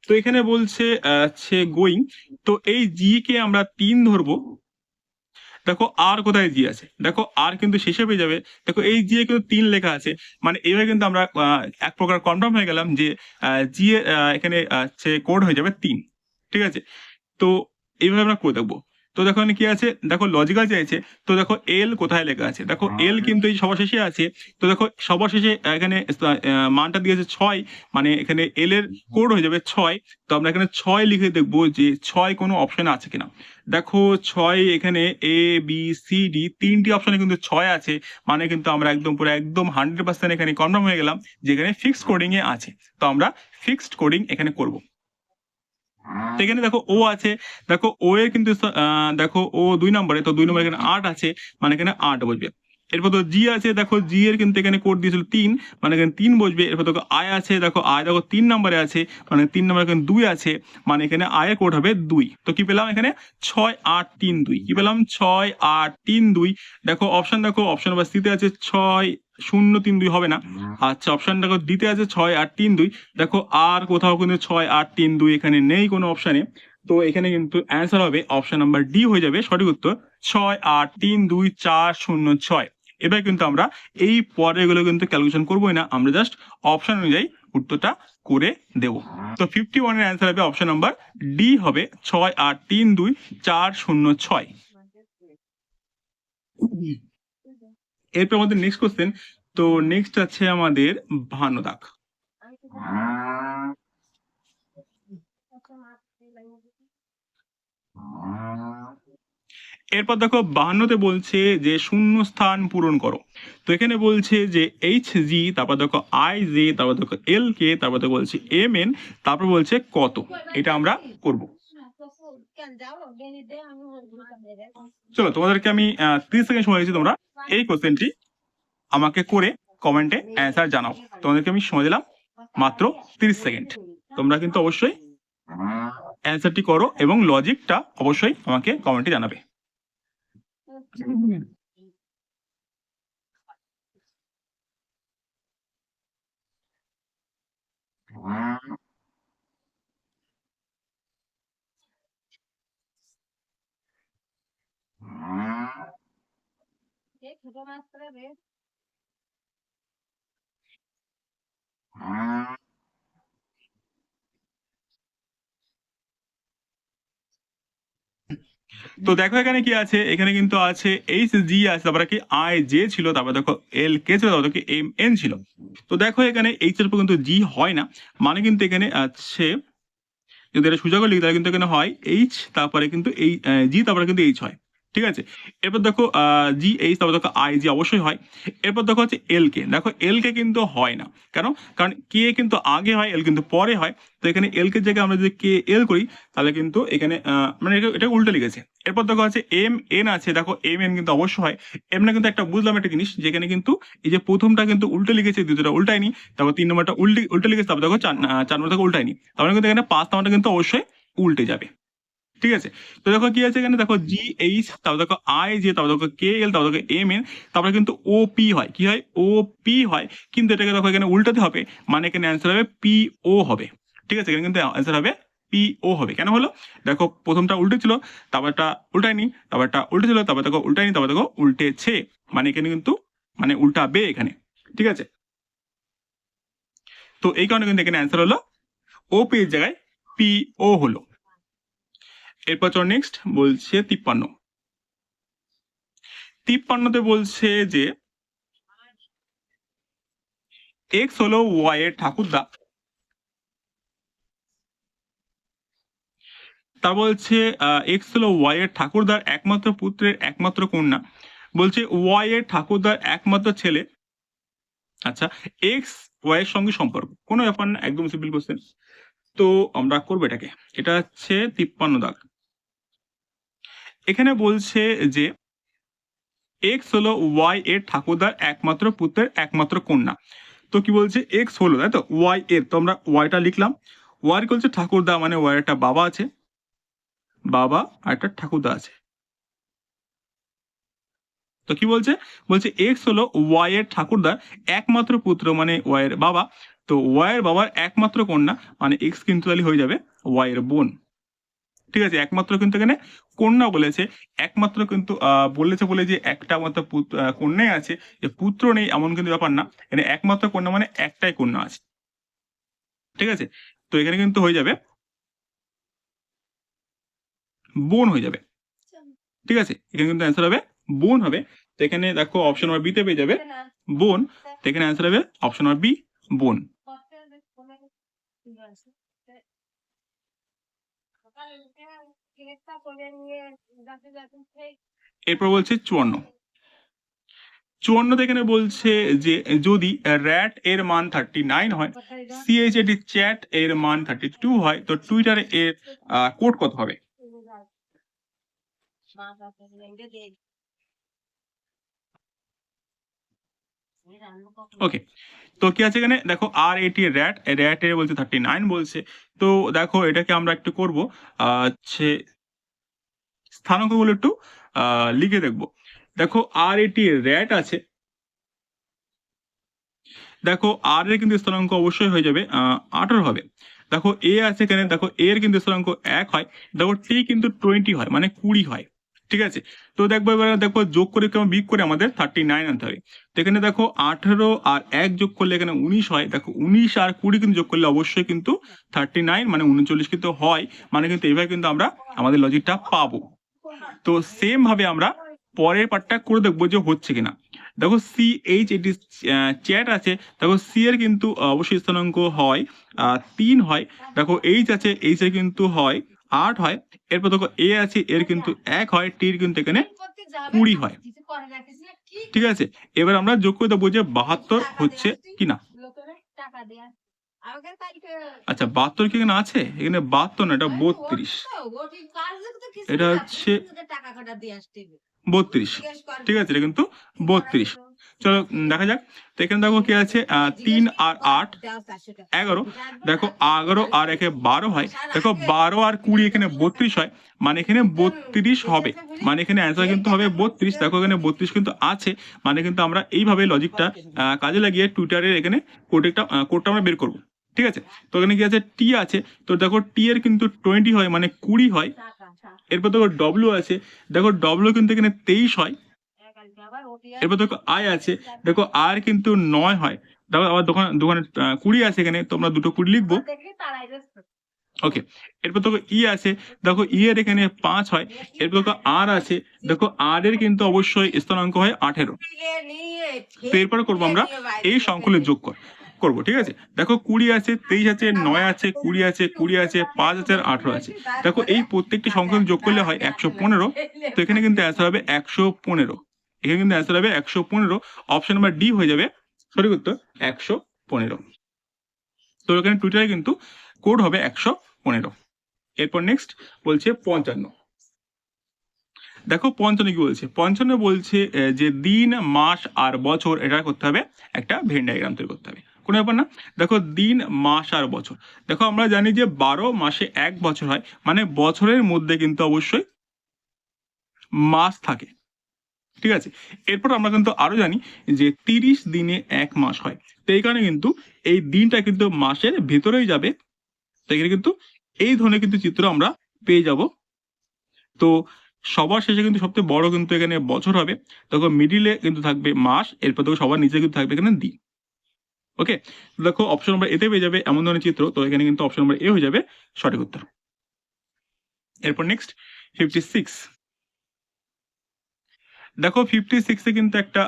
তো এখানে বলছে হচ্ছে গোয়িং, তো এই জি কে আমরা 3 ধরবো। দেখো আর কোথায় জি আছে, দেখো আর কিন্তু শেষে পেয়ে যাবে। দেখো এই জি এ কিন্তু 3 লেখা আছে, মানে এইভাবে কিন্তু আমরা এক প্রকার কনফার্ম হয়ে গেলাম যে জি এ এখানে হচ্ছে কোড হয়ে যাবে 3, ঠিক আছে। তো এইভাবে আমরা করে দেখবো। তো দেখো এখানে কি আছে, দেখো লজিক্যাল চাইছে। তো দেখো এল কোথায় লেখা আছে, দেখো এল কিন্তু এই সবার শেষে আছে। তো দেখো সবার শেষে এখানে মানটা দিয়েছে 6, মানে এখানে এল এর কোড হয়ে যাবে 6। তো আমরা এখানে 6 লিখে দেখবো যে 6 কোনো অপশন আছে কিনা। দেখো 6 এখানে ABCD তিনটি অপশনে কিন্তু 6 আছে, মানে কিন্তু আমরা একদম পুরো একদম 100% এখানে কনফার্ম হয়ে গেলাম যে এখানে ফিক্সড কোডিং এ আছে। তো আমরা ফিক্সড কোডিং এখানে করব। সেখানে দেখো ও আছে, দেখো ও এর কিন্তু দেখো ও 2 নম্বরে, তো 2 নম্বরে এখানে 8 আছে, মানে এখানে 8 বসবে। এরপর তো জি আছে, দেখো জি এর কিন্তু এখানে কোড দিয়েছিল 3, মানে এখানে 3 বসবে। এরপর দেখো আয় আছে, দেখো আয় দেখো 3 নম্বরে আছে, মানে 3 নম্বরে এখানে 2 আছে, মানে এখানে আয়ের কোড হবে 2। তো কি পেলাম এখানে 6 8 3 2, কি পেলাম 6 8 3 2। দেখো অপশন, দেখো অপশন নাম্বার সিতে আছে 6 0 3 2, হবে না। আচ্ছা অপশন দেখো দিতে আছে 6 8 3 2। দেখো আর কোথাও কিন্তু 6 8 3 2 এখানে নেই কোনো অপশনে। তো এখানে কিন্তু অ্যান্সার হবে অপশন নাম্বার ডি হয়ে যাবে সঠিক উত্তর, 6 8 3 2 4 0 6। এবার কিন্তু আমরা এই পরের গুলো কিন্তু ক্যালকুলেশন করবোই না, আমরা জাস্ট অপশন অনুযায়ী উত্তরটা করে দেব। তো 51 এর অ্যান্সার হবে অপশন নাম্বার ডি হবে 6 8 3 2 4 0 6। এরপর আমাদের নেক্সট কোশ্চেন। তো নেক্সট আছে আমাদের 52 দাগ। এরপর দেখো 52তে বলছে যে শূন্য স্থান পূরণ করো। তো এখানে বলছে যে এইচ জি, তারপর দেখো আই জে, তারপর দেখো এল কে, তারপর দেখো বলছে এম এন, তারপর বলছে কত। এটা আমরা করব। চলো তোমাদেরকে আমি 30 সেকেন্ড সময় দিচ্ছি, তোমরা এই কোশ্চেনটি আমাকে করে কমেন্টে অ্যান্সার জানাও। তোমাদেরকে আমি সময় দিলাম মাত্র 30 সেকেন্ড। তোমরা কিন্তু অবশ্যই অ্যান্সারটি করো এবং লজিকটা অবশ্যই আমাকে কমেন্টে জানাবে। তো দেখো এখানে কি আছে, এখানে কিন্তু আছে এইচ জি আছে, তারপরে কি আই জে ছিল, তারপরে দেখো এল কে ছিল, তারপরে কি এম এন ছিল। তো দেখো এখানে এইচ এর উপর কিন্তু জি হয় না, মানে কিন্তু এখানে আছে যদি এটা সোজা করে লিখি তাহলে কিন্তু এখানে হয় এইচ, তারপরে কিন্তু এই জি, তারপরে কিন্তু এইচ হয়। ঠিক আছে, এরপর দেখো জি এইচ, তারপর দেখো আই জি অবশ্যই হয়। এরপর দেখো হচ্ছে এল কে, দেখো এল কে কিন্তু হয় না, কেন? কারণ কে কিন্তু আগে হয়, এল কিন্তু পরে হয়। তো এখানে এল কে জায়গায় আমরা যদি কে এল করি তাহলে কিন্তু এখানে মানে এটা উল্টো লিখেছে। এরপর দেখো আছে এম এন আছে, দেখো এম এন কিন্তু অবশ্যই হয়। এমনি কিন্তু একটা বুঝলাম একটা জিনিস, যেখানে কিন্তু এই যে প্রথমটা কিন্তু উল্টো লিখেছে, দ্বিতীয়টা উল্টায়নি, তারপর তিন নম্বরটা উল্টে লিখেছে, তারপর দেখো চার নম্বর থেকে উল্টায়নি, তারপরে কিন্তু এখানে পাঁচ নম্বরটা কিন্তু অবশ্যই উল্টে যাবে। ঠিক আছে, তো দেখো কি আছে এখানে, দেখো জি এইচ, তারপর দেখো আই জে, তারপর দেখো কে এল, তারপর দেখো এম এন, তারপরে কিন্তু ও পি হয়, কি হয়? ও পি হয়। কিন্তু এটাকে দেখো এখানে উল্টাতে হবে, মানে এখানে অ্যান্সার হবে পি ও হবে। ঠিক আছে, এখানে কিন্তু অ্যান্সার হবে পি ও হবে। কেন হলো? দেখো প্রথমটা উল্টে ছিল, তারপরটা উল্টায়নি, তারপরটা উল্টে ছিল, তারপর দেখো উল্টায়নি, তারপর দেখো উল্টেছে, মানে এখানে কিন্তু মানে উল্টাবে এখানে। ঠিক আছে, তো এই কারণে কিন্তু এখানে অ্যান্সার হলো ও পি এর জায়গায় পি ও হলো। এরপর চল নেক্সট বলছে 53। 53তে বলছে যে এক্স হলো ওয়াই এর ঠাকুরদা, তা বলছে এক্স হলো ওয়াই এর ঠাকুরদার একমাত্র পুত্রের একমাত্র কন্যা। বলছে ওয়াই এর ঠাকুরদার একমাত্র ছেলে। আচ্ছা, এক্স ওয়াই এর সঙ্গে সম্পর্ক, কোনো ব্যাপার না, একদম সিম্পল কোশ্চেন। তো আমরা করবো এটাকে, এটা হচ্ছে 53 দাগ। এখানে বলছে যে এক্স হলো ওয়াই এর ঠাকুরদার একমাত্র পুত্রের একমাত্র কন্যা। তো কি বলছে, এক্স হলো, তাই তো, ওয়াই এর, তো আমরা ওয়াইটা লিখলাম। ওয়াই বলছে ঠাকুরদা, মানে ওয়াই একটা বাবা আছে, বাবা আর একটা ঠাকুরদা আছে। তো কি বলছে, বলছে এক্স হলো ওয়াই এর ঠাকুরদার একমাত্র পুত্র, মানে ওয়াই এর বাবা। তো ওয়াই এর বাবার একমাত্র কন্যা, মানে এক্স কিন্তু তাহলে হয়ে যাবে ওয়াই এর বোন। ঠিক আছে, একমাত্র কিন্তু এখানে কন্যা বলেছে, একমাত্র কিন্তু বলেছে বলে যে একটা মাত্র কন্যাই আছে, যে পুত্র নেই এমন কিন্তু ব্যাপার না, এখানে একমাত্র কন্যা মানে একটাই কন্যা আছে। ঠিক আছে, তো এখানে কিন্তু হয়ে যাবে বোন হয়ে যাবে। ঠিক আছে, এখানে কিন্তু অ্যান্সার হবে বোন হবে। তো এখানে দেখো অপশন নাম্বার বিতে পেয়ে যাবে বোন, তো এখানে অ্যান্সার হবে অপশন নাম্বার বি, বোন। এরপর বলছে 54। 54 এখানে বলছে যে যদি র্যাট এর মান 39 হয়, সিএইচএটি চ্যাট এর মান 32 হয়, তো টুইটারে এর কোড কত হবে? ওকে, তো কি আছে এখানে, দেখো আর এটি র্যাট, র্যাট এর বলছে 39 বলছে। তো দেখো এটাকে আমরা একটু করবো হচ্ছে স্থানাঙ্কগুলো একটু লিখে দেখবো। দেখো আর এটি র্যাট আছে, দেখো আর এর কিন্তু স্থানাঙ্ক অবশ্যই হয়ে যাবে 18 হবে। দেখো এ আছে এখানে, দেখো এর কিন্তু স্থানাঙ্ক 1 হয়, দেখো টি কিন্তু 20 হয়, মানে 20 হয়। ঠিক আছে, তো দেখবো এবার, দেখো যোগ করে কেমন বিয়োগ করে আমাদের 39 আনতে হবে। তো এখানে দেখো 18 আর 1 যোগ করলে এখানে 19 হয়, দেখো 19 আর 20 কিন্তু যোগ করলে অবশ্যই কিন্তু 39 মানে 39 কিন্তু হয়, মানে কিন্তু এইভাবে কিন্তু আমরা আমাদের লজিকটা পাবো। তো সেম ভাবে আমরা পরের পার্টটা করে দেখবো যে হচ্ছে কিনা। দেখো সি এইচ এটি চ্যাট আছে, দেখো সি এর কিন্তু অবশ্যই স্থানাঙ্ক হয় 3 হয়, দেখো এইচ আছে, এইচ এর কিন্তু হয় 8 হয়। এরপর দেখো এ আছে, এর কিন্তু 1 হয়, টির কিন্তু এখানে 20 হয়। ঠিক আছে, এবার আমরা যোগ করে দেবো যে 72 হচ্ছে কিনা। আচ্ছা 72 কি এখানে আছে? এখানে 72 না, এটা 32, এটা হচ্ছে 32। ঠিক আছে, এটা কিন্তু 32। চলো দেখা যাক। তো এখানে দেখো কি আছে 3 আর 8 11, দেখো 11 আর 1 12 হয়, দেখো 12 আর 20 এখানে 32 হয়, মানে এখানে 32 হবে, মানে এখানে অ্যান্সার কিন্তু হবে 32। দেখো এখানে 32 কিন্তু আছে, মানে কিন্তু আমরা এইভাবে লজিকটা কাজে লাগিয়ে টুইটারের এখানে কোডটা আমরা বের করবো। ঠিক আছে, তো এখানে কি আছে টি আছে, তো দেখো টি এর কিন্তু 20 হয়, মানে 20 হয়। এরপর দেখো ডব্লিউ আছে, দেখো ডব্লিউ কিন্তু এখানে 23 হয়, এরপর দেখো আয় আছে, দেখো আর কিন্তু 9 হয়, দেখো আবার দোকানে 20 আছে, এখানে তোমরা দুটো 20 লিখবো। ওকে, এরপর দেখো ই আছে, দেখো ই এর এখানে 5 হয়। এরপর দেখো আর আছে, দেখো আর এর কিন্তু অবশ্যই স্থানাঙ্ক হয় 18। তো এরপরে করবো আমরা এই সংখ্যাগুলোর যোগ করবো, ঠিক আছে। দেখো 20 আছে, 23 আছে, 9 আছে, 20 আছে, 20 আছে, 5 আছে আর 18 আছে। দেখো এই প্রত্যেকটি সংখ্যা যোগ করলে হয় 115। তো এখানে কিন্তু অ্যান্সার হবে 115। এখানে কিন্তু অ্যান্সার হবে 115। অপশন নাম্বার ডি হয়ে যাবে সঠিক উত্তর 115। তো এখানে টুইটারে কিন্তু কোড হবে 115। এরপর নেক্সট বলছে 55। দেখো 55 কি বলছে, 55 বলছে যে দিন মাস আর বছর এটা করতে হবে, একটা ভেন ডায়াগ্রাম তৈরি করতে হবে, কোনো ব্যাপার না। দেখো দিন মাস আর বছর, দেখো আমরা জানি যে 12 মাসে 1 বছর হয়, মানে বছরের মধ্যে কিন্তু অবশ্যই মাস থাকে, ঠিক আছে। এরপর আমরা কিন্তু আরো জানি যে 30 দিনে 1 মাস হয়, তো এই কারণে কিন্তু এই দিনটা কিন্তু মাসের ভেতরেই যাবে। তো এখানে কিন্তু এই ধরনের কিন্তু চিত্র আমরা পেয়ে যাব। তো সবার শেষে কিন্তু সবচেয়ে বড় কিন্তু এখানে বছর হবে, তখন মিডিলে কিন্তু থাকবে মাস, এরপর দেখো সবার নিচে কিন্তু থাকবে এখানে দিন। ওকে, দেখো অপশন নাম্বার এতে পেয়ে যাবে এমন ধরনের চিত্র, তো এখানে কিন্তু অপশন নাম্বার এ হয়ে যাবে সঠিক উত্তর। এরপর নেক্সট 56। দেখো 56 এ কিন্তু একটা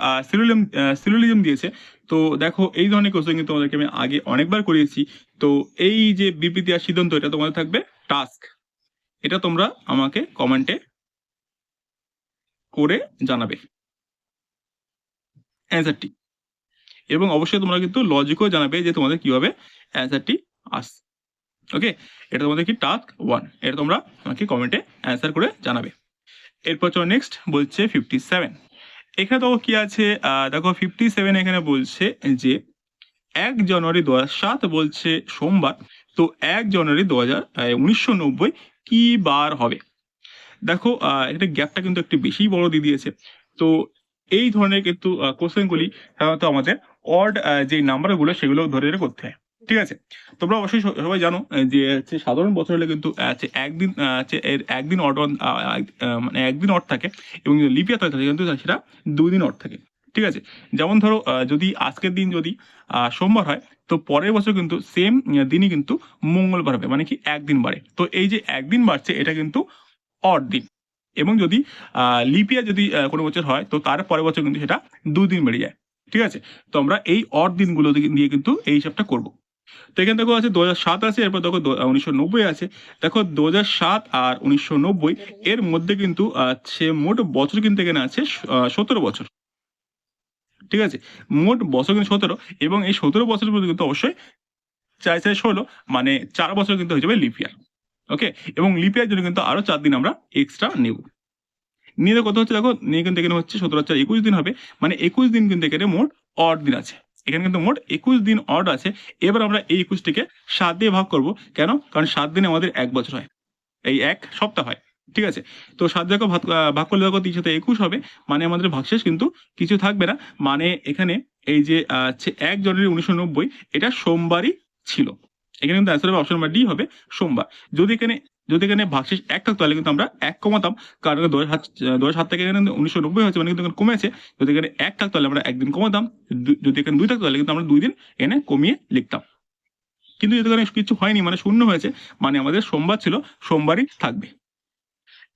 সিলোজিজম দিয়েছে। তো দেখো এই ধরনের কোশ্চেন কিন্তু তোমাদেরকে আমি আগে অনেকবার করিয়েছি। তো এই যে বিবৃতি আর সিদ্ধান্ত, এটা তোমাদের থাকবে টাস্ক, এটা তোমরা আমাকে কমেন্টে করে জানাবে অ্যান্সারটি, এবং অবশ্যই তোমরা কিন্তু লজিকও জানাবে যে তোমাদের কিভাবে অ্যান্সারটি আসছে। ওকে, এটা তোমাদের কি টাস্ক 1, এটা তোমরা আমাকে কমেন্টে অ্যান্সার করে জানাবে। এরপর চলো নেক্সট বলছে 57। এখানে দেখো কি আছে, দেখো 57 এখানে বলছে যে 1 জানুয়ারি 2007 বলছে সোমবার, তো 1 জানুয়ারি 1990 কি বার হবে। দেখো এটা গ্যাপটা কিন্তু একটু বেশি বড় দিয়ে দিয়েছে। তো এই ধরনের কিন্তু কোশ্চেনগুলি সাধারণত আমাদের অড যে নাম্বারগুলো সেগুলো ধরে ধরে করতে হয়, ঠিক আছে। তোমরা অবশ্যই সবাই জানো যে হচ্ছে সাধারণ বছর হলে কিন্তু একদিন এর একদিন অড মানে একদিন অড থাকে, এবং লিপ ইয়ার থাকে কিন্তু সেটা 2 দিন অড থাকে, ঠিক আছে। যেমন ধরো যদি আজকের দিন যদি সোমবার হয়, তো পরের বছর কিন্তু সেম দিনই কিন্তু মঙ্গলবার হবে, মানে কি একদিন বাড়ে। তো এই যে একদিন বাড়ছে এটা কিন্তু অড দিন, এবং যদি লিপ ইয়ার যদি কোনো বছর হয়, তো তার পরের বছর কিন্তু সেটা 2 দিন বেড়ে যায়, ঠিক আছে। তো আমরা এই অড দিনগুলো দিয়ে কিন্তু এই হিসাবটা করবো। তো এখানে দেখো আছে 2007 আছে, এরপর দেখো 1990 আছে। দেখো 2007 আর 1990 এর মধ্যে কিন্তু আছে মোট বছর কিন্তু এখানে আছে 17 বছর, ঠিক আছে। মোট বছর কিন্তু 17, এবং এই 17 বছরের মধ্যে কিন্তু অবশ্যই 4 4 16, মানে 4 বছর কিন্তু হয়ে যাবে লিপ ইয়ার। ওকে, এবং লিপ ইয়ার জন্য কিন্তু আরো 4 দিন আমরা এক্সট্রা নেব। নিয়ে কত হচ্ছে, দেখো নিয়ে কিন্তু এখানে হচ্ছে 17 × 4 = 21 দিন হবে, মানে 21 দিন কিন্তু এখানে মোট অড দিন আছে। এখানে কিন্তু মোট 21 দিন অড আছে। এবার আমরা এই 21টিকে 7 দিয়ে ভাগ করব, কেন? কারণ 7 দিনে আমাদের 1 বছর হয়, এই 1 সপ্তাহ হয়, ঠিক আছে। তো 7 দিয়ে ভাগ করলে দেখো 3 × 21 হবে, মানে আমাদের ভাগশেষ কিন্তু কিছু থাকবে না। মানে এখানে এই যে 1 জানুয়ারি 1990 এটা সোমবারই ছিল। এখানে কিন্তু অ্যান্সার হবে অপশন নাম্বার ডি হবে সোমবার। যদি এখানে ভাগশেষ 1 থাকতো তাহলে কিন্তু আমরা 1 কমাতাম, কারণ 2007 থেকে এখানে 1990 হয়েছে, মানে কিন্তু এখানে কমেছে। যদি এখানে 1 থাকতো তাহলে আমরা 1 দিন কমাতাম, যদি এখানে 2 থাকতো তাহলে কিন্তু আমরা 2 দিন এখানে কমিয়ে লিখতাম। কিন্তু যেহেতু এখানে কিছু হয়নি, মানে শূন্য হয়েছে, মানে আমাদের সোমবার ছিল, সোমবারই থাকবে।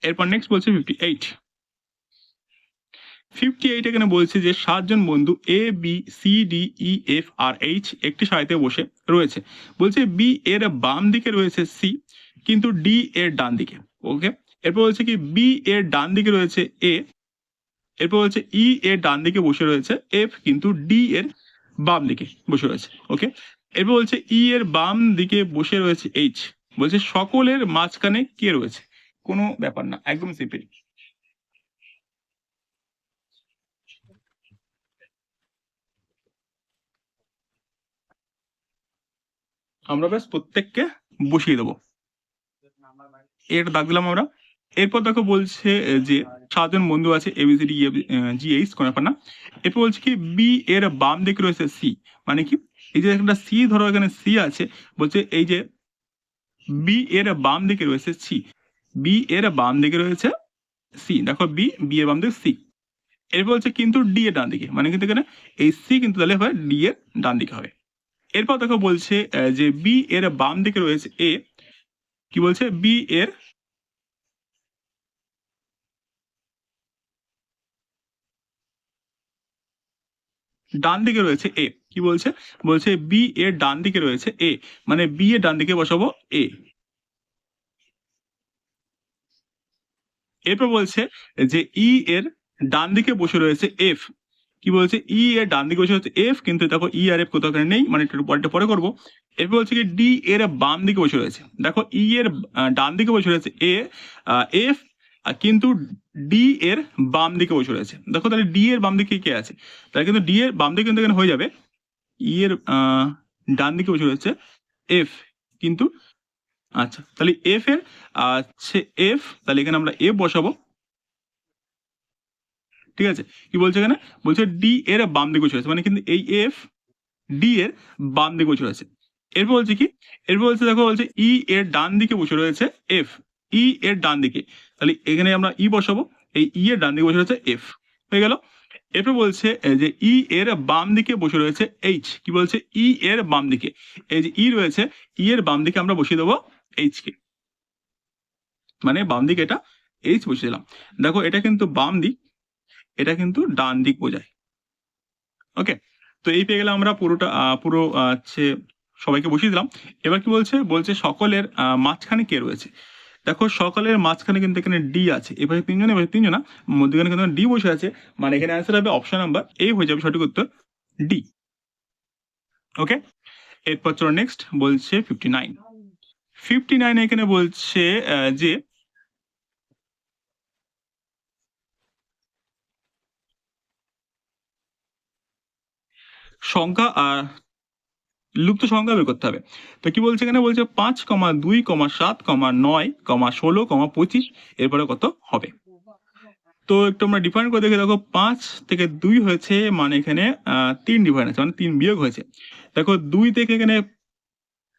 এরপর নেক্সট বলছে 58 এখানে বলছে যে 7 জন বন্ধু A B C D E F আর এইচ একটি সারিতে বসে রয়েছে। বলছে বি এর বাম দিকে রয়েছে সি, কিন্তু ডি এর ডান দিকে। ওকে, এরপর বলছে কি বি এর ডান দিকে রয়েছে এ, এরপর বলছে ই এর ডান দিকে বসে রয়েছে এফ, কিন্তু ডি এর বাম দিকে বসে রয়েছে। ওকে, এরপর বলছে ই এর বাম দিকে বসে রয়েছে এইচ, বলছে সকলের মাঝখানে কে রয়েছে। কোনো ব্যাপার না, একদম সিম্পল। আমরা ব্যাস প্রত্যেককে বসিয়ে দেবো, এটা দাগ দিলাম আমরা। এরপর দেখো বলছে যে 7 জন বন্ধু আছে এবিসিডি জি এইচ, কোনো ব্যাপার না। এরপর বলছে কি বি এর বাম দিকে রয়েছে সি, মানে কি এই যে একটা সি, ধরো এখানে সি আছে, বলছে এই যে বি এর বাম দিকে রয়েছে সি, বি এর বাম দিকে রয়েছে সি, দেখো বি এর বাম দিকে সি। এরপর হচ্ছে কিন্তু ডি এর ডান দিকে, মানে কিন্তু এখানে এই সি কিন্তু তাহলে হয় ডি এর ডান দিকে হবে। এরপর দেখো বলছে যে বি এর বাম দিকে রয়েছে এ, কি বলছে বি এর ডান দিকে রয়েছে এ, কি বলছে, বলছে বি এর ডান দিকে রয়েছে এ, মানে বি এর ডান দিকে বসাবো এ। এরপর বলছে যে ই এর ডান দিকে বসে রয়েছে এফ, কি বলছে ই এর ডান দিকে বসে হচ্ছে এফ, কিন্তু দেখো ই আর এফ কোথাও নেই, মানে একটু পরেরটা পরে করবো। এরপর বলছে কি ডি এর বাম দিকে বসে রয়েছে, দেখো ই এর ডান দিকে বসে রয়েছে এ এফ, কিন্তু ডি এর বাম দিকে বসে রয়েছে। দেখো তাহলে ডি এর বাম দিকে কে আছে, তাহলে কিন্তু ডি এর বাম দিকে কিন্তু এখানে হয়ে যাবে ই এর ডান দিকে বসে রয়েছে এফ, কিন্তু আচ্ছা তাহলে এফ এর হচ্ছে এফ, তাহলে এখানে আমরা এফ বসাবো। ঠিক আছে, কি বলছে এখানে, বলছে ডি এর বাম দিকে বসে রয়েছে, মানে কিন্তু এই এফ ডি এর বাম দিকে বসে রয়েছে। এরপর বলছে কি, এরপর বলছে দেখো বলছে ই এর ডান দিকে বসে রয়েছে এফ, ই এর ডান দিকে, তাহলে এখানে আমরা ই বসাবো, এই ই এর ডান দিকে বসে রয়েছে এফ, হয়ে গেল। এরপর বলছে যে ই এর বাম দিকে বসে রয়েছে এইচ, কি বলছে ই এর বাম দিকে, এই যে ই রয়েছে ই এর বাম দিকে আমরা বসিয়ে দেবো এইচ কে, মানে বাম দিকে এটা এইচ বসিয়ে দিলাম। দেখো এটা কিন্তু বাম দিক, এটা কিন্তু ডান দিক বোঝায়। ওকে, তো এই পেয়ে গেলে আমরা পুরোটা পুরো হচ্ছে সবাইকে বসিয়ে দিলাম। এবার কি বলছে, বলছে সকলের মাঝখানে কে রয়েছে। দেখো সকলের মাঝখানে কিন্তু এখানে ডি আছে, এবারে তিনজন, এবারে তিনজনা, মধ্যখানে কিন্তু ডি বসে আছে, মানে এখানে অ্যান্সার হবে অপশন নাম্বার এ হয়ে যাবে সঠিক উত্তর, ডি। ওকে, এরপর চলো নেক্সট, বলছে 59। 59 এখানে বলছে যে সংখ্যা লুপ্ত সংখ্যা বের করতে হবে। তো কি বলছে এখানে, বলছে 5,2,7,9,16,25, এরপরে কত হবে। তো একটু আমরা ডিফারেন্ট করে দেখে দেখো 5 থেকে 2 হয়েছে, মানে এখানে 3 ডিফারেন্ট আছে, মানে 3 বিয়োগ হয়েছে। দেখো 2 থেকে এখানে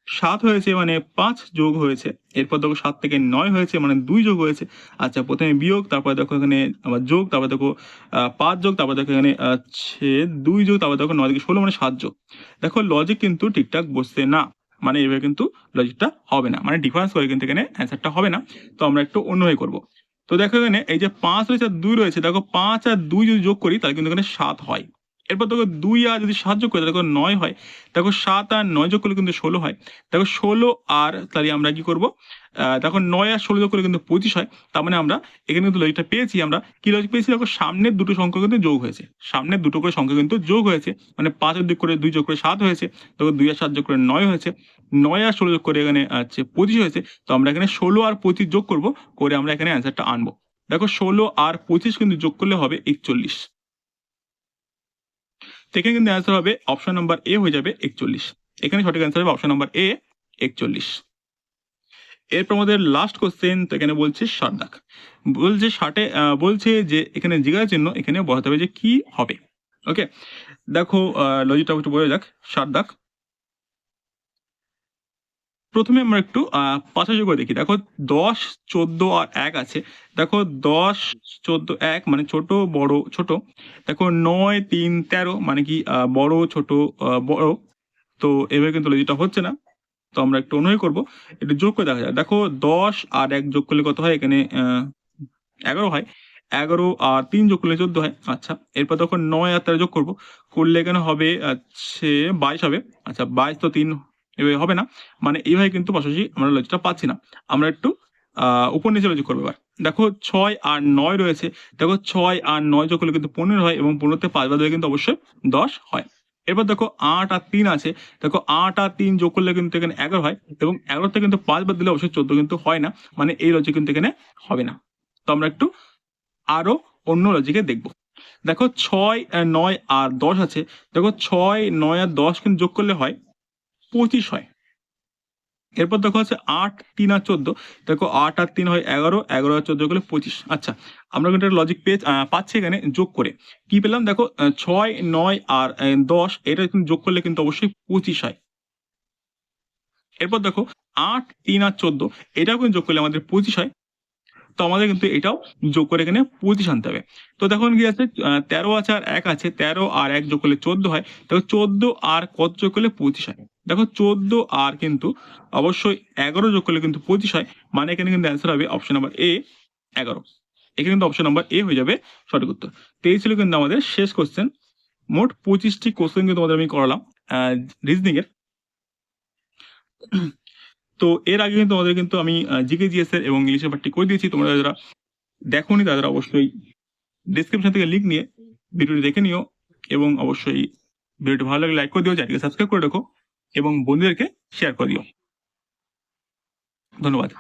7 হয়েছে, মানে 5 যোগ হয়েছে। এরপর দেখো 7 থেকে 9 হয়েছে, মানে 2 যোগ হয়েছে। আচ্ছা প্রথমে বিয়োগ, তারপর দেখো এখানে আবার যোগ, তারপর দেখো 5 যোগ, তারপর দেখো এখানে আছে 2 যোগ, তারপর দেখো 9 থেকে 16, মানে 7 যোগ। দেখো লজিক কিন্তু ঠিকঠাক বসছে না, মানে এভাবে কিন্তু লজিকটা হবে না, মানে ডিফারেন্স করে কিন্তু এখানে অ্যান্সারটা হবে না। তো আমরা একটু অন্যভাবে করবো। তো দেখো এখানে এই যে 5 রয়েছে আর 2 রয়েছে, দেখো 5 আর 2 যদি যোগ করি তাহলে কিন্তু এখানে 7 হয়। এরপর দেখো 2 আর যদি 7 যোগ করি তাহলে দেখো 9 হয়। দেখো 7 আর 9 যোগ করলে কিন্তু 16 হয়। দেখো 16 আর তাহলে আমরা কি করবো, দেখো 9 আর 16 যোগ করলে কিন্তু 25 হয়। তার মানে আমরা এখানে কিন্তু লজিকটা পেয়েছি। আমরা কি লজিক পেয়েছি, দেখো সামনের দুটো সংখ্যা কিন্তু যোগ হয়েছে, সামনের দুটো করে সংখ্যা কিন্তু যোগ হয়েছে, মানে 5 এর দিক করে 2 যোগ করে 7 হয়েছে। দেখো 2 আর 7 যোগ করে 9 হয়েছে, 9 আর 16 যোগ করে এখানে আছে 25 হয়েছে। তো আমরা এখানে 16 আর 25 যোগ করব, করে আমরা এখানে অ্যান্সারটা আনবো। দেখো 16 আর 25 কিন্তু যোগ করলে হবে 41, এখানে কিন্তু অ্যান্সার হবে অপশন নাম্বার এ হয়ে যাবে 41। এখানে সঠিক অ্যান্সার হবে অপশন নাম্বার এ 41। এরপর আমাদের লাস্ট কোশ্চেন, তো এখানে বলছে 60 দাগ, বলছে 60 বলছে যে এখানে জিজ্ঞাসা চিহ্ন এখানে বসাতে হবে যে কি হবে। ওকে, দেখো লজিকটা একটু বোঝা যাক। 60 দাগ, প্রথমে আমরা একটু পাশাপাশি করে দেখি। দেখো 10, 14 আর 1 আছে। দেখো 10, 14, 1 মানে ছোট বড় ছোট। দেখো 9, 3, 13 মানে কি বড় ছোট বড়। তো এভাবে কিন্তু লজিকটা হচ্ছে না, তো আমরা একটু অন্যভাবে করবো, একটু যোগ করে দেখা যায়। দেখো 10 আর 1 যোগ করলে কত হয়, এখানে 11 হয়। 11 আর 3 যোগ করলে 14 হয়। আচ্ছা এরপর দেখো 9 আর 13 যোগ করবো, করলে এখানে হবে হচ্ছে 22 হবে। আচ্ছা 22 তো 3 এভাবে হবে না, মানে এইভাবে কিন্তু পাশাপাশি আমরা লজিকটা পাচ্ছি না। আমরা একটু উপর নিচে লজিক করবো এবার। দেখো 6 আর 9 রয়েছে, দেখো 6 আর 9 যোগ করলে কিন্তু 15 হয়, এবং 15 তে 5 বাদ দিলে কিন্তু অবশ্যই 10 হয়। এরপর দেখো 8 আর 3 আছে, দেখো 8 আর 3 যোগ করলে কিন্তু এখানে 11 হয়, এবং 11 তে কিন্তু 5 বাদ দিলে অবশ্যই 14 কিন্তু হয় না, মানে এই লজিক কিন্তু এখানে হবে না। তো আমরা একটু আরো অন্য লজিকে দেখবো। দেখো 6, 9 আর 10 আছে, দেখো 6, 9 আর 10 কিন্তু যোগ করলে হয় 25 হয়। এরপর দেখো আছে 8, 3 আর 14, দেখো 8 আর 3 হয় 11, 11 আর 14 করলে 25। আচ্ছা আমরা কিন্তু লজিক পাচ্ছি এখানে যোগ করে, কি পেলাম, দেখো 6, 9 আর 10 এটা কিন্তু যোগ করলে কিন্তু অবশ্যই 25 হয়। এরপর দেখো 8, 3 আর 14 এটাও কিন্তু যোগ করলে আমাদের 25 হয়। তো আমাদের কিন্তু এটাও যোগ করে এখানে 25 আনতে হবে। তো তখন কি আছে, 13 আছে আর 1 আছে, 13 আর 1 যোগ করলে 14 হয়। দেখো 14 আর কত যোগ করলে 25 হয়। দেখো 14 আর কিন্তু অবশ্যই 11 যোগ করলে কিন্তু 25 হয়, মানে এখানে কিন্তু অ্যান্সার হবে অপশন নাম্বার এ 11। এখানে কিন্তু অপশন নাম্বার এ হয়ে যাবে সঠিক উত্তর। তো এই ছিল কিন্তু আমাদের শেষ কোশ্চেন। মোট 25টি কোশ্চেন কিন্তু তোমাদের আমি করালাম রিজনিং এর। তো এর আগে কিন্তু আমাদের কিন্তু আমি জিকে জিএস এর এবং ইংলিশের পার্টটি করে দিয়েছি। তোমরা যারা দেখোনি তারা অবশ্যই ডিসক্রিপশন থেকে লিঙ্ক নিয়ে ভিডিওটি দেখে নিও, এবং অবশ্যই ভিডিওটি ভালো লাগলে লাইক করে দিও, চ্যানেলকে সাবস্ক্রাইব করে রাখো এবং বন্ধুদেরকে শেয়ার করে দিও। ধন্যবাদ।